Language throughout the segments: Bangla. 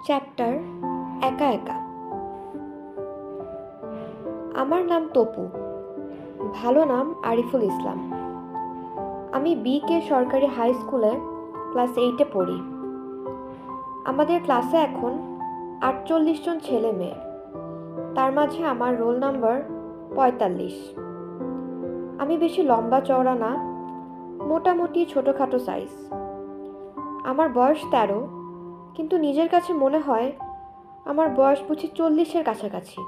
চ্যাপ্টার একা একা। আমার নাম তপু, ভালো নাম আরিফুল ইসলাম। আমি BK সরকারি হাই স্কুলে ক্লাস 8-এ পড়ি। আমাদের ক্লাসে এখন 48 জন ছেলে মেয়ে, তার মাঝে আমার রোল নাম্বার 45। আমি বেশি লম্বা চওড়া না, মোটামুটি ছোটোখাটো সাইজ। আমার বয়স 13, কিন্তু নিজের কাছে মনে হয় আমার বয়স বুঝি 40-এর কাছাকাছি।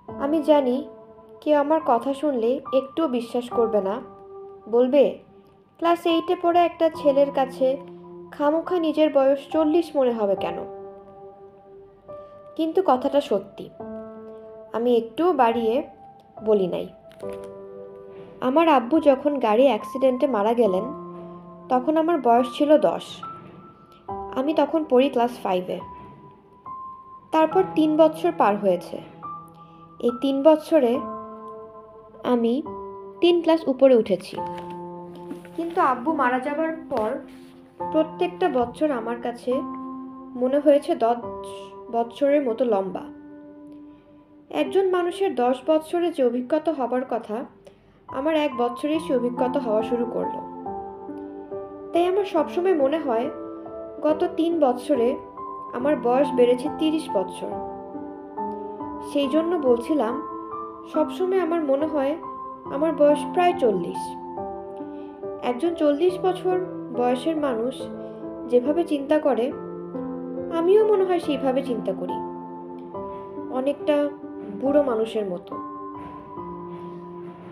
আমি জানি কেউ আমার কথা শুনলে একটুও বিশ্বাস করবে না, বলবে ক্লাস 8-এ পড়ে একটা ছেলের কাছে খামোখা নিজের বয়স 40 মনে হবে কেন। কিন্তু কথাটা সত্যি, আমি একটুও বাড়িয়ে বলি নাই। আমার আব্বু যখন গাড়ি অ্যাক্সিডেন্টে মারা গেলেন তখন আমার বয়স ছিল 10। আমি তখন পড়ি ক্লাস 5-এ। তারপর 3 বছর পার হয়েছে। এই 3 বছরে আমি 3 ক্লাস উপরে উঠেছি। কিন্তু আব্বু মারা যাবার পর প্রত্যেকটা বছর আমার কাছে মনে হয়েছে 10 বছরের মতো লম্বা। একজন মানুষের 10 বছরে যে অভিজ্ঞতা হবার কথা, আমার 1 বছরেই সে অভিজ্ঞতা হওয়া শুরু করলো। তাই আমার সবসময় মনে হয় গত 3 বছরে আমার বয়স বেড়েছে 30 বছর। সেই জন্য বলছিলাম, সবসময় আমার মনে হয় আমার বয়স প্রায় 40। একজন 40 বছর বয়সের মানুষ যেভাবে চিন্তা করে, আমিও মনে হয় সেইভাবে চিন্তা করি, অনেকটা বুড়ো মানুষের মতো।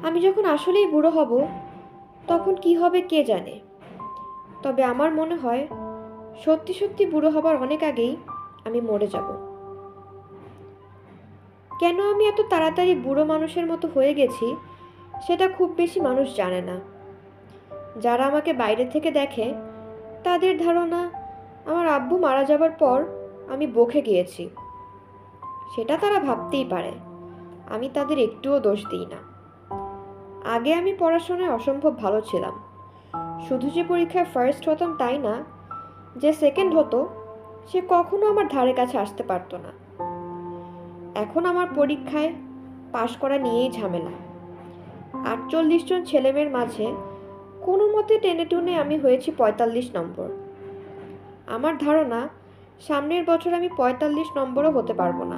আমি যখন আসলেই বুড়ো হব তখন কি হবে কে জানে। তবে আমার মনে হয় সত্যি সত্যি বুড়ো হবার অনেক আগেই আমি মরে যাব। কেন আমি এত তাড়াতাড়ি বুড়ো মানুষের মতো হয়ে গেছি সেটা খুব বেশি মানুষ জানে না। যারা আমাকে বাইরে থেকে দেখে তাদের ধারণা আমার আব্বু মারা যাবার পর আমি বকে গিয়েছি। সেটা তারা ভাবতেই পারে, আমি তাদের একটুও দোষ দিই না। আগে আমি পড়াশোনায় অসম্ভব ভালো ছিলাম। শুধু যে পরীক্ষায় ফার্স্ট হতাম তাই না, যে সেকেন্ড হতো সে কখনো আমার ধারে কাছে আসতে পারতো না। এখন আমার পরীক্ষায় পাশ করা নিয়েই ঝামেলা। 48 জন ছেলেমেয়ের মাঝে কোনো মতে টেনে টুনে আমি হয়েছি 45 নম্বর। আমার ধারণা সামনের বছর আমি 45 নম্বরও হতে পারবো না,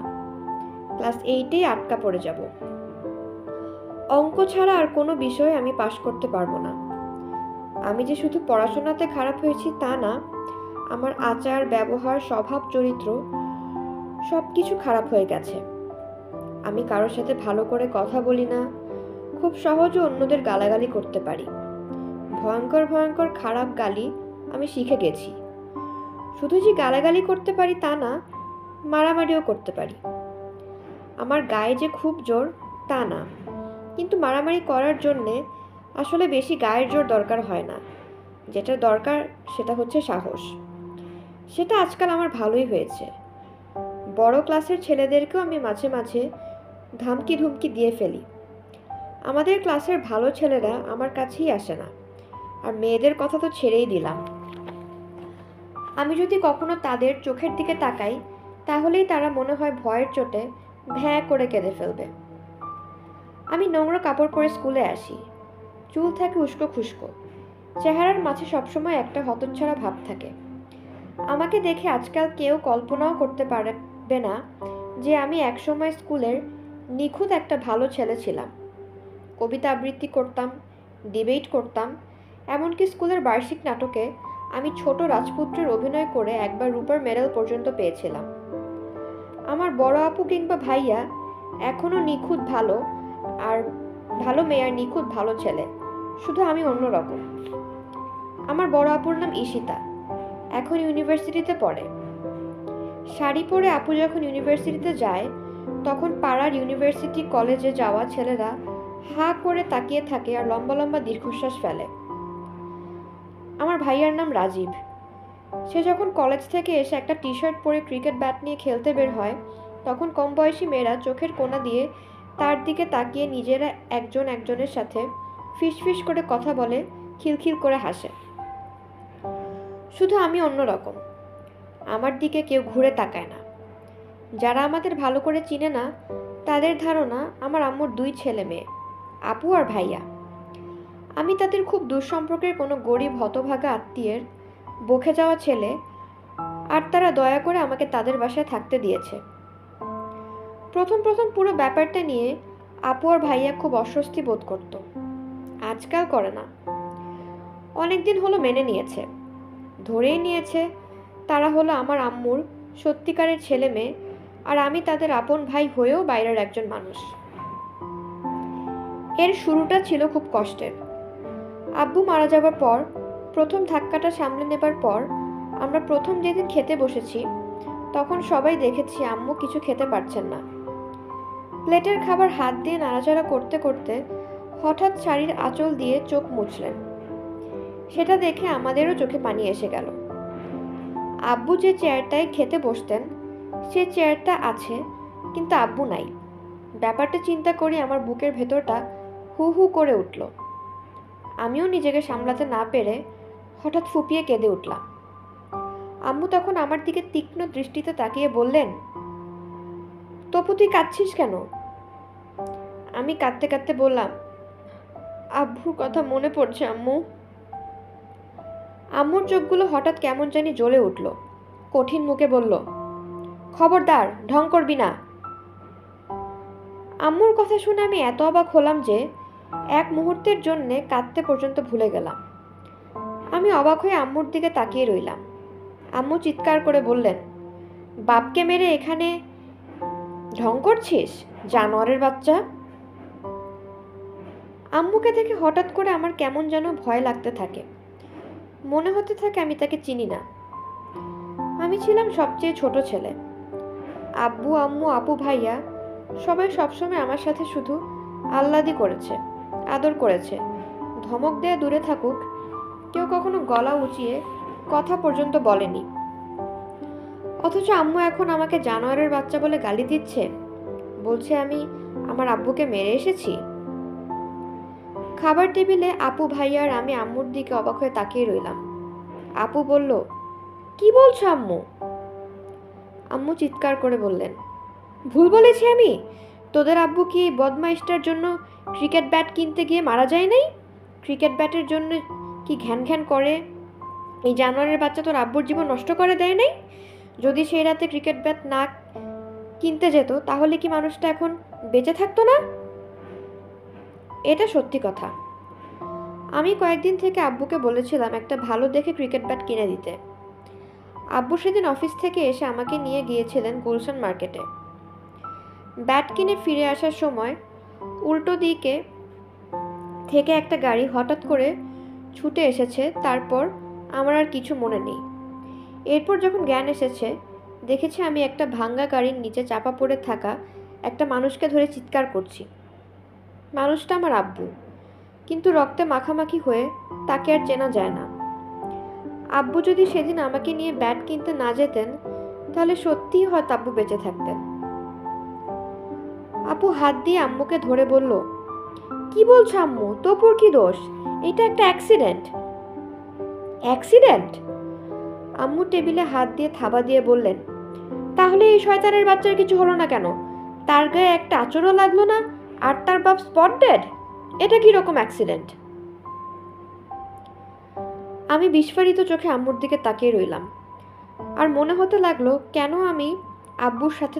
ক্লাস 8-এই আটকা পড়ে যাব। অঙ্ক ছাড়া আর কোনো বিষয়ে আমি পাশ করতে পারবো না। আমি যে শুধু পড়াশোনাতে খারাপ হয়েছি তা না, আমার আচার ব্যবহার স্বভাব চরিত্র সব কিছু খারাপ হয়ে গেছে। আমি কারোর সাথে ভালো করে কথা বলি না, খুব সহজে অন্যদের গালাগালি করতে পারি। ভয়ঙ্কর ভয়ঙ্কর খারাপ গালি আমি শিখে গেছি। শুধু যে গালাগালি করতে পারি তা না, মারামারিও করতে পারি। আমার গায়ে যে খুব জোর তা না, কিন্তু মারামারি করার জন্যে আসলে বেশি গায়ের জোর দরকার হয় না। যেটা দরকার সেটা হচ্ছে সাহস। সেটা আজকাল আমার ভালোই হয়েছে। বড় ক্লাসের ছেলেদেরকেও আমি মাঝে মাঝে ধামকি ধুমকি দিয়ে ফেলি। আমাদের ক্লাসের ভালো ছেলেরা আমার কাছেই আসে না, আর মেয়েদের কথা তো ছেড়েই দিলাম। আমি যদি কখনো তাদের চোখের দিকে তাকাই তাহলেই তারা মনে হয় ভয়ের চোটে ভ্যাঁ করে কেঁদে ফেলবে। আমি নোংরা কাপড় পরে স্কুলে আসি, চুল থাকে উস্কো খুস্কো, চেহারার মাঝে সবসময় একটা হতচ্ছাড়া ভাব থাকে। আমাকে দেখে আজকাল কেউ কল্পনাও করতে পারবে না যে আমি একসময় স্কুলের নিখুঁত একটা ভালো ছেলে ছিলাম। কবিতা আবৃত্তি করতাম, ডিবেট করতাম, এমনকি স্কুলের বার্ষিক নাটকে আমি ছোট রাজপুত্রের অভিনয় করে একবার রূপার মেডেল পর্যন্ত পেয়েছিলাম। আমার বড় আপু কিংবা ভাইয়া এখনও নিখুঁত ভালো আর ভালো মেয়ে আর নিখুঁত ভালো ছেলে, শুধু আমি অন্যরকম। আমার বড় আপুর নাম ঈশিতা, এখন ইউনিভার্সিটিতে পড়ে। শাড়ি পরে আপু যখন ইউনিভার্সিটিতে যায় তখন পাড়ার ইউনিভার্সিটি কলেজে যাওয়া ছেলেরা হা করে তাকিয়ে থাকে আর লম্বা লম্বা দীর্ঘশ্বাস ফেলে। আমার ভাইয়ার নাম রাজীব। সে যখন কলেজ থেকে এসে একটা টি শার্ট পরে ক্রিকেট ব্যাট নিয়ে খেলতে বের হয় তখন কম বয়সী মেয়েরা চোখের কোণা দিয়ে তার দিকে তাকিয়ে নিজেরা একজন একজনের সাথে ফিসফিস করে কথা বলে, খিলখিল করে হাসে। শুধু আমি অন্যরকম। আমার দিকে কেউ ঘুরে তাকায় না। যারা আমাদের ভালো করে চিনে না তাদের ধারণা আমার আম্মুর 2 ছেলে মেয়ে, আপু আর ভাইয়া। আমি তাদের খুব দূর সম্পর্কের কোনো গরিব হতভাগা আত্মীয়ের বকে যাওয়া ছেলে, আর তারা দয়া করে আমাকে তাদের বাসায় থাকতে দিয়েছে। প্রথম প্রথম পুরো ব্যাপারটা নিয়ে আপু আর ভাইয়া খুব অস্বস্তি বোধ করত। আজকাল করে না, অনেকদিন হলো মেনে নিয়েছে, ধরেই নিয়েছে তারা হলো আমার আম্মুর সত্যিকারের ছেলে মেয়ে, আর আমি তাদের আপন ভাই হয়েও বাইরের একজন মানুষ। এর শুরুটা ছিল খুব কষ্টের। আব্বু মারা যাবার পর প্রথম ধাক্কাটা সামলে নেবার পর আমরা প্রথম যেদিন খেতে বসেছি তখন সবাই দেখেছি আম্মু কিছু খেতে পারছেন না। প্লেটের খাবার হাত দিয়ে নাড়াচাড়া করতে করতে হঠাৎ শাড়ির আঁচল দিয়ে চোখ মুছলেন। সেটা দেখে আমাদেরও চোখে পানি এসে গেল। আব্বু যে চেয়ারটায় খেতে বসতেন সে চেয়ারটা আছে, কিন্তু আব্বু নাই। ব্যাপারটা চিন্তা করি আমার বুকের ভেতরটা হু হু করে উঠল। আমিও নিজেকে সামলাতে না পেরে হঠাৎ ফুপিয়ে কেঁদে উঠলাম। আম্মু তখন আমার দিকে তীক্ষ্ণ দৃষ্টিতে তাকিয়ে বললেন, তপু তুই কাঁদছিস কেন? আমি কাঁদতে কাঁদতে বললাম, আব্বুর কথা মনে পড়ছে আম্মু। আম্মুর চোখগুলো হঠাৎ কেমন জানি জ্বলে উঠল। কঠিন মুখে বলল, খবরদার, ঢং করবি না। আম্মুর কথা শুনে আমি এত অবাক হলাম যে এক মুহূর্তের জন্যে কাঁদতে পর্যন্ত ভুলে গেলাম। আমি অবাক হয়ে আম্মুর দিকে তাকিয়ে রইলাম। আম্মু চিৎকার করে বললেন, বাপকে মেরে এখানে ঢং করছিস, জানোয়ারের বাচ্চা। আম্মুকে দেখে হঠাৎ করে আমার কেমন যেন ভয় লাগতে থাকে। মনে হতে থাকে আমি তাকে চিনি না। আমি ছিলাম সবচেয়ে ছোট ছেলে। আব্বু আম্মু আপু ভাইয়া সবাই সবসময় আমার সাথে শুধু আহ্লাদি করেছে, আদর করেছে, ধমক দেয়া দূরে থাকুক, কেউ কখনো গলা উঁচিয়ে কথা পর্যন্ত বলেনি। অথচ আম্মু এখন আমাকে জানোয়ারের বাচ্চা বলে গালি দিচ্ছে, বলছে আমি আমার আব্বুকে মেরে এসেছি। খাবার টেবিলে আপু ভাইয়া আর আমি আম্মুর দিকে অবাক হয়ে তাকিয়ে রইলাম। আপু বলল, কি বলছো আম্মু? আম্মু চিৎকার করে বললেন, ভুল বলেছি আমি? তোদের আব্বু কি এই বদমাইশটার জন্য ক্রিকেট ব্যাট কিনতে গিয়ে মারা যায় নাই? ক্রিকেট ব্যাটের জন্য কি ঘ্যান ঘ্যান করে এই জানোয়ারের বাচ্চা তোর আব্বুর জীবন নষ্ট করে দেয় নাই? যদি সেই রাতে ক্রিকেট ব্যাট না কিনতে যেত তাহলে কি মানুষটা এখন বেঁচে থাকতো না? এটা সত্যি কথা। আমি কয়েকদিন থেকে আব্বুকে বলেছিলাম একটা ভালো দেখে ক্রিকেট ব্যাট কিনে দিতে। আব্বু সেদিন অফিস থেকে এসে আমাকে নিয়ে গিয়েছিলেন গুলশান মার্কেটে। ব্যাট কিনে ফিরে আসার সময় উল্টো দিকে থেকে একটা গাড়ি হঠাৎ করে ছুটে এসেছে। তারপর আমার আর কিছু মনে নেই। এরপর যখন জ্ঞান এসেছে দেখেছি আমি একটা ভাঙ্গা গাড়ির নিচে চাপা পড়ে থাকা একটা মানুষকে ধরে চিৎকার করছি। মানুষটা আমার আব্বু, কিন্তু রক্তে মাখামাখি হয়ে তাকে আর চেনা যায় না। আব্বু যদি সেদিন আমাকে নিয়ে ব্যাট কিনতে না যেতেন তাহলে সত্যিই হয়তো আব্বু বেঁচে থাকতেন। আপু হাত দিয়ে আম্মুকে ধরে বলল, কি বলছো আম্মু? তপুর কি দোষ? এটা একটা অ্যাক্সিডেন্ট। অ্যাক্সিডেন্ট? আম্মু টেবিলে হাত দিয়ে থাবা দিয়ে বললেন, তাহলে এই শয়তানের বাচ্চার কিছু হলো না কেন? তার গায়ে একটা আঁচড়ও লাগলো না, আর তার বাপ স্পট ডেড। এটা কি রকম অ্যাক্সিডেন্ট? আমি বিস্ফারিত চোখে আম্মুর দিকে তাকিয়ে রইলাম। আর মনে হতে লাগলো কেন আমি আব্বুর সাথে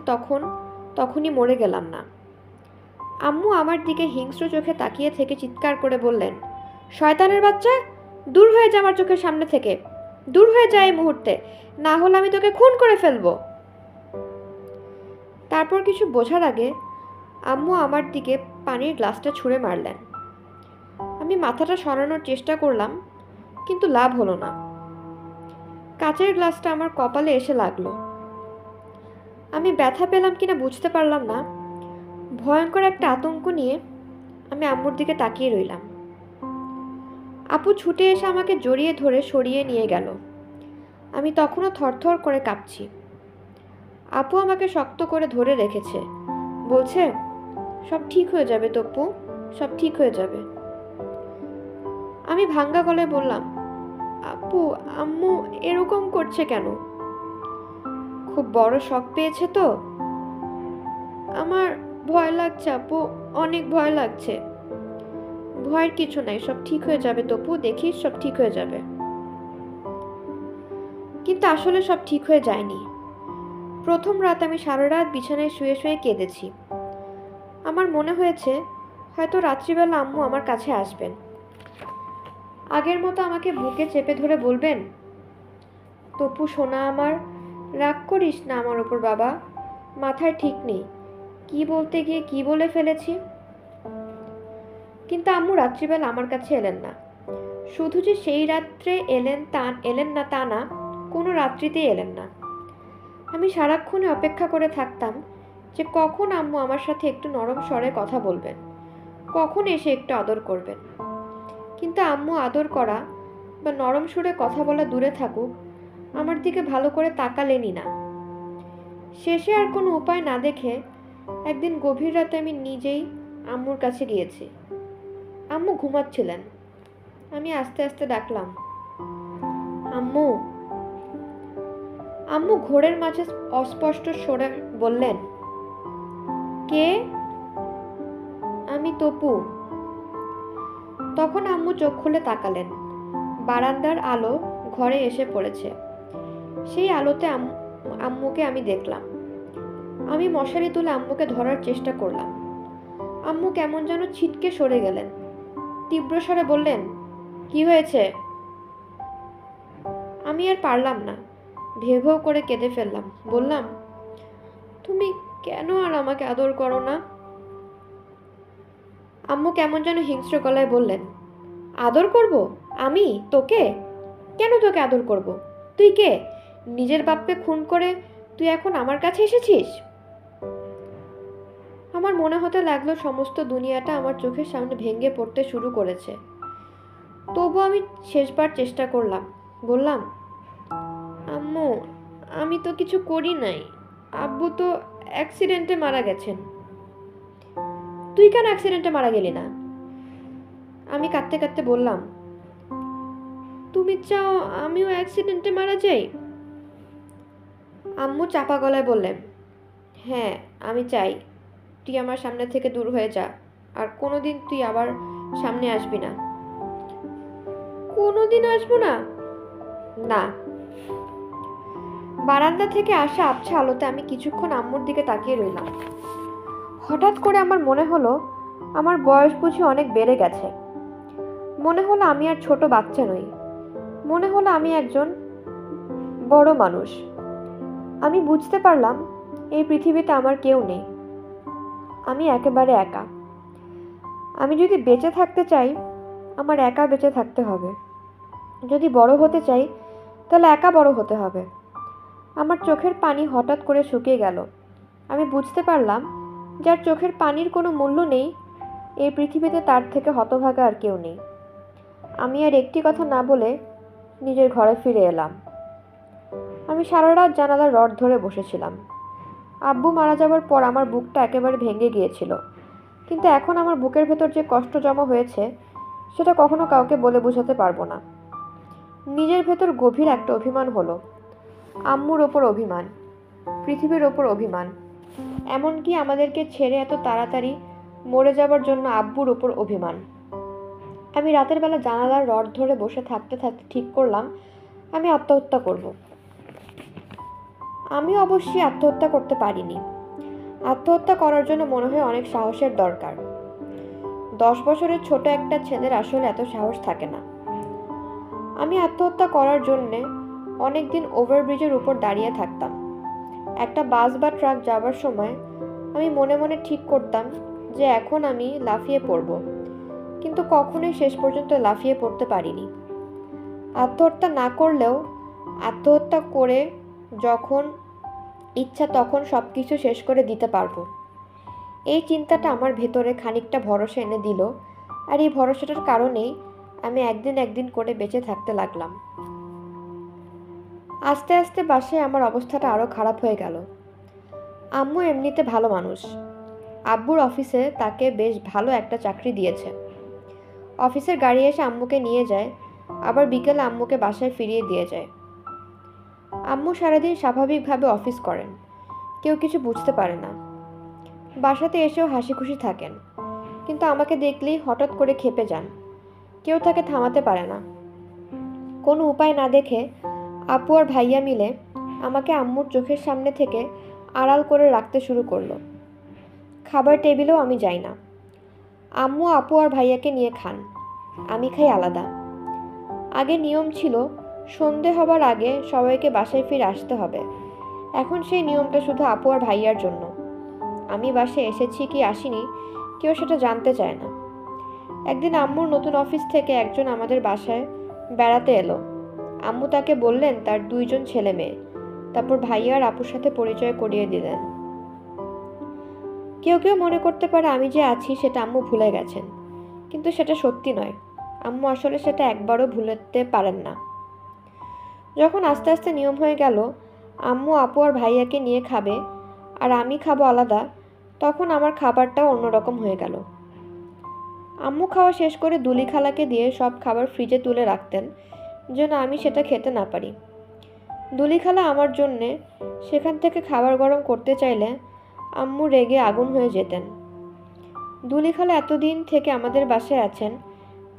তখনই মরে গেলাম না। আম্মু আমার দিকে হিংস্র চোখে তাকিয়ে থেকে চিৎকার করে বললেন, শয়তানের বাচ্চা, দূর হয়ে যা আমার চোখের সামনে থেকে, দূর হয়ে যা এই মুহূর্তে, না হলে আমি তোকে খুন করে ফেলবো। তারপর কিছু বোঝার আগে আম্মু আমার দিকে পানির গ্লাসটা ছুঁড়ে মারলেন। আমি মাথাটা সরানোর চেষ্টা করলাম, কিন্তু লাভ হলো না। কাচের গ্লাসটা আমার কপালে এসে লাগলো। আমি ব্যথা পেলাম কিনা বুঝতে পারলাম না। ভয়ঙ্কর একটা আতঙ্ক নিয়ে আমি আম্মুর দিকে তাকিয়ে রইলাম। আপু ছুটে এসে আমাকে জড়িয়ে ধরে সরিয়ে নিয়ে গেল। আমি তখনও থরথর করে কাঁপছি। আপু আমাকে শক্ত করে ধরে রেখেছে, বলছে, সব ঠিক হয়ে যাবে তপু, সব ঠিক হয়ে যাবে। আমি ভাঙ্গা গলায় বললাম, আপু আম্মু এরকম করছে কেন? খুব বড় শক পেয়েছে তো। আমার ভয় লাগছে আপু, অনেক ভয় লাগছে। ভয়ের কিছু নাই, সব ঠিক হয়ে যাবে তপু, দেখিস সব ঠিক হয়ে যাবে। কিন্তু আসলে সব ঠিক হয়ে যায়নি। প্রথম রাত আমি সারা রাত বিছানায় শুয়ে শুয়ে কেঁদেছি। আমার মনে হয়েছে হয়তো রাত্রিবেলা আম্মু আমার কাছে আসবেন, আগের মতো আমাকে বুকে চেপে ধরে বলবেন, তপু সোনা আমার, রাগ করিস না আমার ওপর বাবা, মাথায় ঠিক নেই, কি বলতে গিয়ে কি বলে ফেলেছি। কিন্তু আম্মু রাত্রিবেলা আমার কাছে এলেন না। শুধু যে সেই রাত্রে এলেন না তা না, কোনো রাত্রিতেই এলেন না। আমি সারাক্ষণে অপেক্ষা করে থাকতাম যে কখন আম্মু আমার সাথে একটু নরম স্বরে কথা বলবেন, কখন এসে একটু আদর করবেন। কিন্তু আম্মু আদর করা বা নরম সুরে কথা বলা দূরে থাকুক, আমার দিকে ভালো করে তাকালেনই না। শেষে আর কোনো উপায় না দেখে একদিন গভীর রাতে আমি নিজেই আম্মুর কাছে গিয়েছি। আম্মু ঘুমাচ্ছিলেন। আমি আস্তে আস্তে ডাকলাম, আম্মু। আম্মু ঘোরের মাঝে অস্পষ্ট স্বরে বললেন, কে? আমি তপু। তখন আম্মু চোখ খুলে তাকালেন। বারান্দার আলো ঘরে এসে পড়েছে। সেই আলোতে আম্মুকে আমি দেখলাম। আমি মশারি তুলে আম্মুকে ধরার চেষ্টা করলাম। আম্মু কেমন যেন ছিটকে সরে গেলেন। তীব্র স্বরে বললেন, কি হয়েছে? আমি আর পারলাম না, ভেউ ভেউ করে কেঁদে ফেললাম। বললাম, তুমি কেন আর আমাকে আদর করো না? আম্মু কেমন যেন হিংস্র গলায় বললেন, আদর করব? আমি তোকে? কেন তোকে আদর করব? তুই কে? নিজের বাপকে খুন করে তুই এখন আমার কাছে এসেছিস? আমার মনে হতে লাগলো সমস্ত দুনিয়াটা আমার চোখের সামনে ভেঙে পড়তে শুরু করেছে। তবু আমি শেষবার চেষ্টা করলাম। বললাম, আম্মু, আমি তো কিছু করি নাই, আব্বু তো অ্যাক্সিডেন্টে মারা গেছেন। তুই কেন অ্যাক্সিডেন্টে মারা গেলি না? আমি কাঁদতে কাঁদতে বললাম, তুমি চাও আমিও অ্যাক্সিডেন্টে মারা যাই? আম্মু চাপা গলায় বললেন, হ্যাঁ আমি চাই তুই আমার সামনে থেকে দূর হয়ে যা, আর কোনোদিন তুই আবার সামনে আসবি না। কোনোদিন আসবো না? না। বারান্দা থেকে আসা আবছা আলোতে আমি কিছুক্ষণ আম্মুর দিকে তাকিয়ে রইলাম। হঠাৎ করে আমার মনে হলো আমার বয়স বুঝি অনেক বেড়ে গেছে। মনে হলো আমি আর ছোট বাচ্চা নই। মনে হলো আমি একজন বড় মানুষ। আমি বুঝতে পারলাম এই পৃথিবীতে আমার কেউ নেই। আমি একেবারে একা। আমি যদি বেঁচে থাকতে চাই, আমার একা বেঁচে থাকতে হবে। যদি বড় হতে চাই, তাহলে একা বড় হতে হবে। আমার চোখের পানি হঠাৎ করে শুকিয়ে গেল। আমি বুঝতে পারলাম যার চোখের পানির কোনো মূল্য নেই, এই পৃথিবীতে তার থেকে হতভাগা আর কেউ নেই। আমি আর একটি কথা না বলে নিজের ঘরে ফিরে এলাম। আমি সারা রাত জানালার রড ধরে বসেছিলাম। আব্বু মারা যাবার পর আমার বুকটা একেবারে ভেঙে গিয়েছিল, কিন্তু এখন আমার বুকের ভেতর যে কষ্ট জমা হয়েছে সেটা কখনো কাউকে বলে বোঝাতে পারবো না। নিজের ভেতর গভীর একটা অভিমান হলো। আম্মুর ওপর অভিমান, পৃথিবীর ওপর অভিমান, এমনকি আমাদেরকে ছেড়ে এত তাড়াতাড়ি মরে যাবার জন্য আব্বুর ওপর অভিমান। আমি রাতের বেলা জানালার রড ধরে বসে থাকতে থাকতে ঠিক করলাম আমি আত্মহত্যা করব। আমি অবশ্যই আত্মহত্যা করতে পারিনি। আত্মহত্যা করার জন্য মনে হয় অনেক সাহসের দরকার। 10 বছরের ছোট একটা ছেলের আসলে এত সাহস থাকে না। আমি আত্মহত্যা করার জন্যে অনেকদিন ওভারব্রিজের উপর দাঁড়িয়ে থাকতাম। একটা বাস বা ট্রাক যাবার সময় আমি মনে মনে ঠিক করতাম যে এখন আমি লাফিয়ে পড়ব, কিন্তু কখনোই শেষ পর্যন্ত লাফিয়ে পড়তে পারিনি। আত্মহত্যা না করলেও আত্মহত্যা করে যখন ইচ্ছা তখন সব কিছু শেষ করে দিতে পারবো। এই চিন্তাটা আমার ভেতরে খানিকটা ভরসা এনে দিল, আর এই ভরসাটার কারণেই আমি একদিন করে বেঁচে থাকতে লাগলাম। আস্তে আস্তে বাসায় আমার অবস্থাটা আরও খারাপ হয়ে গেল। আম্মু এমনিতে ভালো মানুষ। আব্বুর অফিসে তাকে বেশ ভালো একটা চাকরি দিয়েছে। অফিসের গাড়ি এসে আম্মুকে নিয়ে যায়, আবার বিকেলে আম্মুকে বাসায় ফিরিয়ে দিয়ে যায়। আম্মু সারাদিন স্বাভাবিকভাবে অফিস করেন, কেউ কিছু বুঝতে পারে না। বাসাতে এসেও হাসি খুশি থাকেন, কিন্তু আমাকে দেখলেই হঠাৎ করে ক্ষেপে যান। কেউ তাকে থামাতে পারে না। কোনো উপায় না দেখে আপু আর ভাইয়া মিলে আমাকে আম্মুর চোখের সামনে থেকে আড়াল করে রাখতে শুরু করলো। খাবার টেবিলেও আমি যাই না। আম্মু আপু আর ভাইয়াকে নিয়ে খান, আমি খাই আলাদা। আগে নিয়ম ছিল সন্ধে হবার আগে সবাইকে বাসায় ফিরে আসতে হবে। এখন সেই নিয়মটা শুধু আপু আর ভাইয়ার জন্য। আমি বাসায় এসেছি কি আসিনি কেউ সেটা জানতে চায় না। একদিন আম্মুর নতুন অফিস থেকে একজন আমাদের বাসায় বেড়াতে এলো। আম্মু তাকে বললেন তার 2 ছেলে মেয়ে। তারপর ভাইয়া আর আপুর সাথে পরিচয় করিয়ে দিলেন। কেউ কেউ মনে করতে পারে আমি যে আছি সেটা আম্মু ভুলে গেছেন, কিন্তু সেটা সত্যি নয়। আম্মু আসলে সেটা একবারও ভুলতে পারেন না। যখন আস্তে আস্তে নিয়ম হয়ে গেল আম্মু আপু আর ভাইয়াকে নিয়ে খাবে আর আমি খাবো আলাদা, তখন আমার খাবারটাও অন্যরকম হয়ে গেল। আম্মু খাওয়া শেষ করে দুলি খালাকে দিয়ে সব খাবার ফ্রিজে তুলে রাখতেন যেন আমি সেটা খেতে না পারি। দুলি খালা আমার জন্যে সেখান থেকে খাবার গরম করতে চাইলে আম্মু রেগে আগুন হয়ে যেতেন। দুলি খালা এতদিন থেকে আমাদের বাসায় আছেন,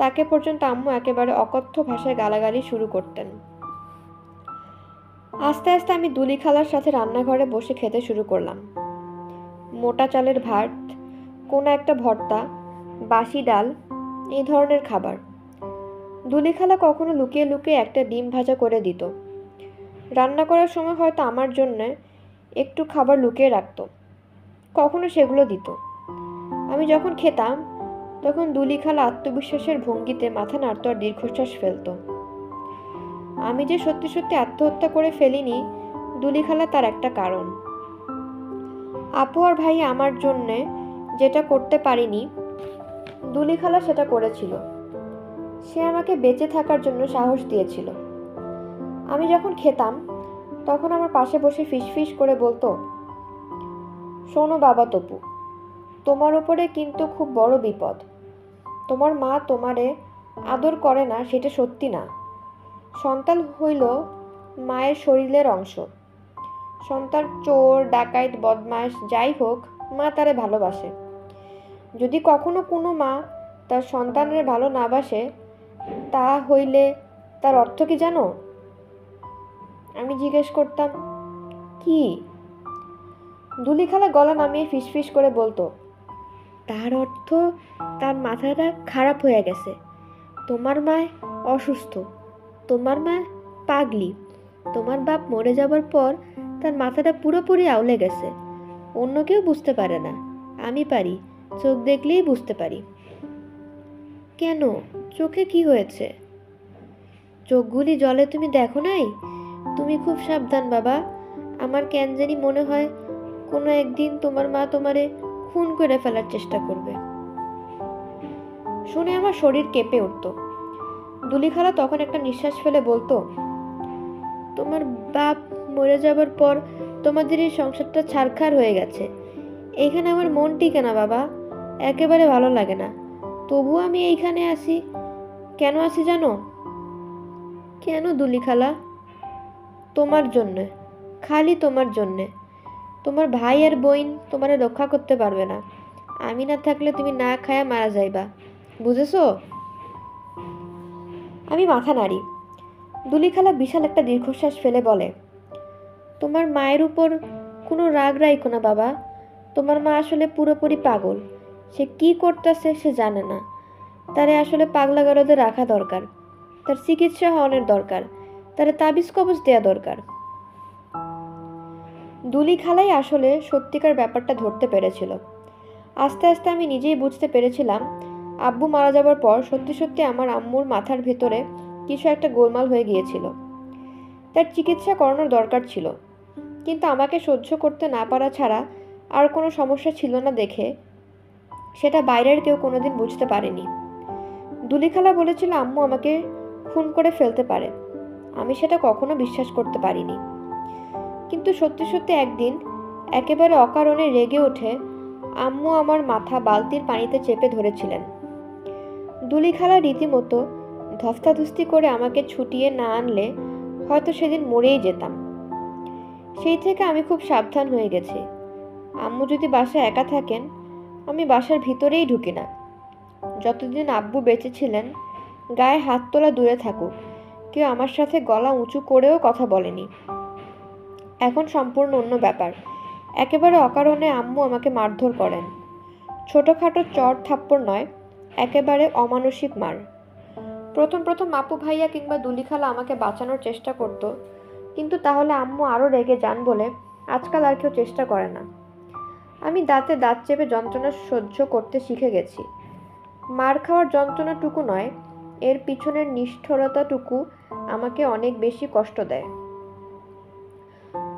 তাকে পর্যন্ত আম্মু একেবারে অকথ্য ভাষায় গালাগালি শুরু করতেন। আস্তে আস্তে আমি দুলি খালার সাথে রান্নাঘরে বসে খেতে শুরু করলাম। মোটা চালের ভাত, কোনো একটা ভর্তা, বাসি ডাল, এই ধরনের খাবার। দুলি খালা কখনো লুকিয়ে লুকিয়ে একটা ডিম ভাজা করে দিত। রান্না করার সময় হয়তো আমার জন্য একটু খাবার লুকিয়ে রাখত, কখনো সেগুলো দিত। আমি যখন খেতাম তখন দুলি খালা আত্মবিশ্বাসের ভঙ্গিতে মাথা নাড়ত আর দীর্ঘশ্বাস ফেলত। আমি যে সত্যি সত্যি আত্মহত্যা করে ফেলিনি দুলি খালা তার একটা কারণ। আপু আর ভাই আমার জন্যে যেটা করতে পারিনি দুলি খালা সেটা করেছিল। সে আমাকে বেঁচে থাকার জন্য সাহস দিয়েছিল। আমি যখন খেতাম তখন আমার পাশে বসে ফিসফিস করে বলতো, শোনো বাবা তপু, তোমার ওপরে কিন্তু খুব বড় বিপদ। তোমার মা তোমারে আদর করে না সেটা সত্যি না। সন্তান হইল মায়ের শরীরের অংশ। সন্তান চোর ডাকাইত বদমাশ যাই হোক, মা তারে ভালোবাসে। যদি কখনো কোনো মা তার সন্তানের ভালো না বাসে তা হইলে তার অর্থ কি জানো? আমি জিজ্ঞেস করতাম, কি? দুলি খালা গলা নামিয়ে ফিসফিস করে বলতো, তার অর্থ তার মাথাটা খারাপ হয়ে গেছে। তোমার মা অসুস্থ, তোমার মা পাগলি। তোমার বাপ মরে যাবার পর তার মাথাটা পুরোপুরি আউলে গেছে। অন্য কেউ বুঝতে পারে না, আমি পারি। চোখ দেখলেই বুঝতে পারি। কেন, চোখে কি হয়েছে? চোখগুলি জলে তুমি দেখো নাই? তুমি খুব সাবধান বাবা। আমার কেন জানি মনে হয় কোনো একদিন তোমার মা তোমারে খুন করে ফেলার চেষ্টা করবে। শুনে আমার শরীর কেঁপে উঠত। দুলি খালা তখন একটা নিঃশ্বাস ফেলে বলতো, তোমার বাপ মরে যাবার পর তোমাদের এই সংসারটা ছারখার হয়ে গেছে। এখানে আমার মন টিকে না বাবা, একেবারে ভালো লাগে না। তবু আমি এইখানে আসি। কেন আসি জানো? কেন দুলি খালা? তোমার জন্যে, খালি তোমার জন্যে। তোমার ভাই আর বোন তোমারে রক্ষা করতে পারবে না। আমি না থাকলে তুমি না খায়া মারা যাইবা, বুঝেছো? আমি মাথা নাড়ি। দুলি খালা বিশাল একটা দীর্ঘশ্বাস ফেলে বলে, তোমার মায়ের উপর কোনো রাগ রাইখো না বাবা। তোমার মা আসলে পুরোপুরি পাগল। সে কি করতেছে সে জানে না। তারে আসলে পাগলা গারদে রাখা দরকার। তার চিকিৎসা হওয়ানোর দরকার। তারে তাবিজ কবজ দেয়া দরকার। দুলি খালাই আসলে সত্যিকার ব্যাপারটা ধরতে পেরেছিল। আস্তে আস্তে আমি নিজেই বুঝতে পেরেছিলাম আব্বু মারা যাবার পর সত্যি সত্যি আমার আম্মুর মাথার ভেতরে কিছু একটা গোলমাল হয়ে গিয়েছিল। তার চিকিৎসা করানোর দরকার ছিল, কিন্তু আমাকে সহ্য করতে না পারা ছাড়া আর কোনো সমস্যা ছিল না দেখে সেটা বাইরের কেউ কোনোদিন বুঝতে পারেনি। দুলি খালা বলেছিল আম্মু আমাকে খুন করে ফেলতে পারে। আমি সেটা কখনো বিশ্বাস করতে পারিনি। কিন্তু সত্যি সত্যি একদিন একেবারে অকারণে রেগে উঠে আম্মু আমার মাথা বালতির পানিতে চেপে ধরেছিলেন। দুলি খালা রীতিমতো ধস্তাধস্তি করে আমাকে ছুটিয়ে না আনলে হয়তো সেদিন মরেই যেতাম। সেই থেকে আমি খুব সাবধান হয়ে গেছি। আম্মু যদি বাসায় একা থাকেন, আমি বাসার ভিতরেই ঢুকি না। যতদিন আব্বু বেঁচে ছিলেন, গায়ে হাত তোলা দূরে থাকুক, কেউ আমার সাথে গলা উঁচু করেও কথা বলেনি। এখন সম্পূর্ণ অন্য ব্যাপার। একেবারে অকারণে আম্মু আমাকে মারধর করেন। ছোটোখাটো চড় থাপ্পড় নয়, একেবারে অমানসিক মার। প্রথম প্রথম আপু ভাইয়া কিংবা দুলি খালা আমাকে বাঁচানোর চেষ্টা করতো, কিন্তু তাহলে আম্মু আরও রেগে যান বলে আজকাল আর কেউ চেষ্টা করে না। আমি দাঁতে দাঁত চেপে যন্ত্রণা সহ্য করতে শিখে গেছি। মার খাওয়ার যন্ত্রণাটুকু নয়, এর পিছনের নিষ্ঠুরতাটুকু আমাকে অনেক বেশি কষ্ট দেয়।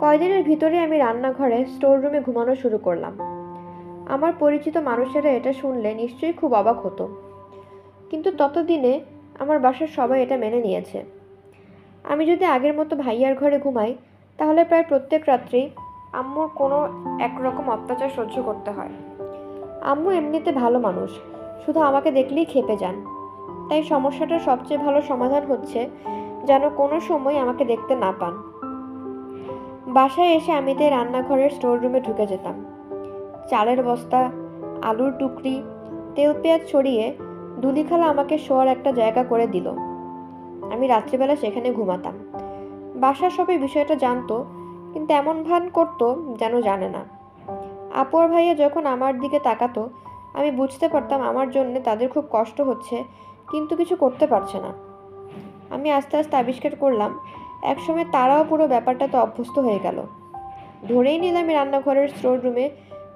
কয়দিনের ভিতরে আমি রান্নাঘরে স্টোর রুমে ঘুমানো শুরু করলাম। আমার পরিচিত মানুষেরা এটা শুনলে নিশ্চয়ই খুব অবাক হতো, কিন্তু ততদিনে আমার বাসার সবাই এটা মেনে নিয়েছে। আমি যদি আগের মতো ভাইয়ার ঘরে ঘুমাই, তাহলে প্রায় প্রত্যেক রাত্রেই আম্মুর কোনো একরকম অত্যাচার সহ্য করতে হয়। আম্মু এমনিতে ভালো মানুষ, শুধু আমাকে দেখলেই ক্ষেপে যান। তাই সমস্যাটার সবচেয়ে ভালো সমাধান হচ্ছে যেন কোনো সময় আমাকে দেখতে না পান। বাসায় এসে আমি তাই রান্নাঘরের স্টোর রুমে ঢুকে যেতাম। চালের বস্তা, আলুর টুকরি, তেল পেঁয়াজ ছড়িয়ে দুলিখালা আমাকে শোয়ার একটা জায়গা করে দিল। আমি রাত্রিবেলা সেখানে ঘুমাতাম। বাসার সবাই বিষয়টা জানতো, কিন্তু এমন ভান করতো যেন জানে না। আপু আর ভাইয়া যখন আমার দিকে তাকাতো, আমি বুঝতে পারতাম আমার জন্য তাদের খুব কষ্ট হচ্ছে, কিন্তু কিছু করতে পারছে না। আমি আস্তে আস্তে আবিষ্কার করলাম, একসময় তারাও পুরো ব্যাপারটাতে অভ্যস্ত হয়ে গেল। ধরেই নিলাম আমি রান্নাঘরের স্টোর রুমে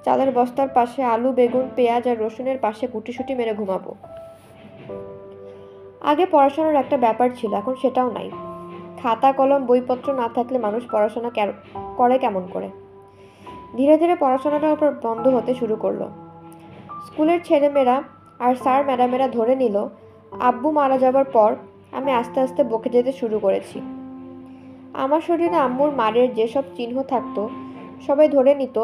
চালের বস্তার পাশে আলু, বেগুন, পেঁয়াজ আর রসুনের পাশে কুটিসুটি মেরে ঘুমাবো। আগে পড়াশোনার একটা ব্যাপার ছিল, এখন সেটাও নাই। খাতা কলম বইপত্র না থাকলে মানুষ পড়াশোনা করে কেমন করে? ধীরে ধীরে পড়াশোনাটা ওপর বন্ধ হতে শুরু করলো। স্কুলের ছেলেমেয়েরা আর স্যার ম্যাডামেরা ধরে নিল আব্বু মারা যাবার পর আমি আস্তে আস্তে বকে যেতে শুরু করেছি। আমার শরীরে আম্মুর মারের যেসব চিহ্ন থাকতো, সবাই ধরে নিত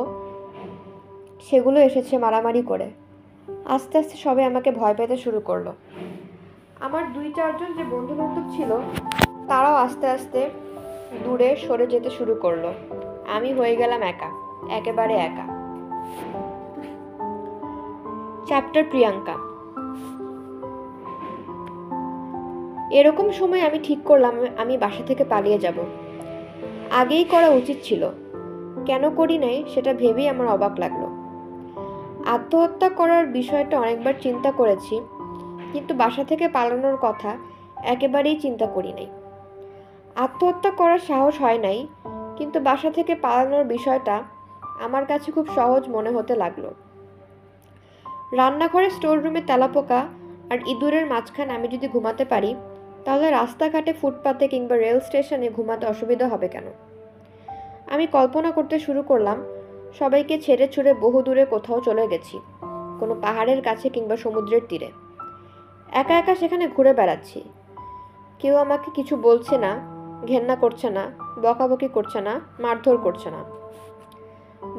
সেগুলো এসেছে মারামারি করে। আস্তে আস্তে সবাই আমাকে ভয় পেতে শুরু করলো। আমার 2-4 জন যে বন্ধু বান্ধব ছিল, তারাও আস্তে আস্তে দূরে সরে যেতে শুরু করলো। আমি হয়ে গেলাম একা, একেবারে একা। চ্যাপ্টার প্রিয়াঙ্কা। এরকম সময় আমি ঠিক করলাম আমি বাসা থেকে পালিয়ে যাব। আগেই করা উচিত ছিল, কেন করি নাই সেটা ভেবেই আমার অবাক লাগলো। আত্মহত্যা করার বিষয়টা অনেকবার চিন্তা করেছি, কিন্তু বাসা থেকে পালানোর কথা একেবারেই চিন্তা করি নাই। আত্মহত্যা করার সাহস হয় নাই, কিন্তু বাসা থেকে পালানোর বিষয়টা আমার কাছে খুব সহজ মনে হতে লাগলো। রান্নাঘরে স্টোর রুমে তেলাপোকা আর ইঁদুরের মাঝখানে আমি যদি ঘুমাতে পারি, তাহলে রাস্তাঘাটে, ফুটপাতে কিংবা রেল স্টেশনে ঘুমাতে অসুবিধা হবে কেন? আমি কল্পনা করতে শুরু করলাম সবাইকে ছেড়ে ছুড়ে বহু দূরে কোথাও চলে গেছি, কোনো পাহাড়ের কাছে কিংবা সমুদ্রের তীরে। একা একা সেখানে ঘুরে বেড়াচ্ছি। কেউ আমাকে কিছু বলছে না, ঘেন্না করছে না, বকাবকি করছে না, মারধর করছে না।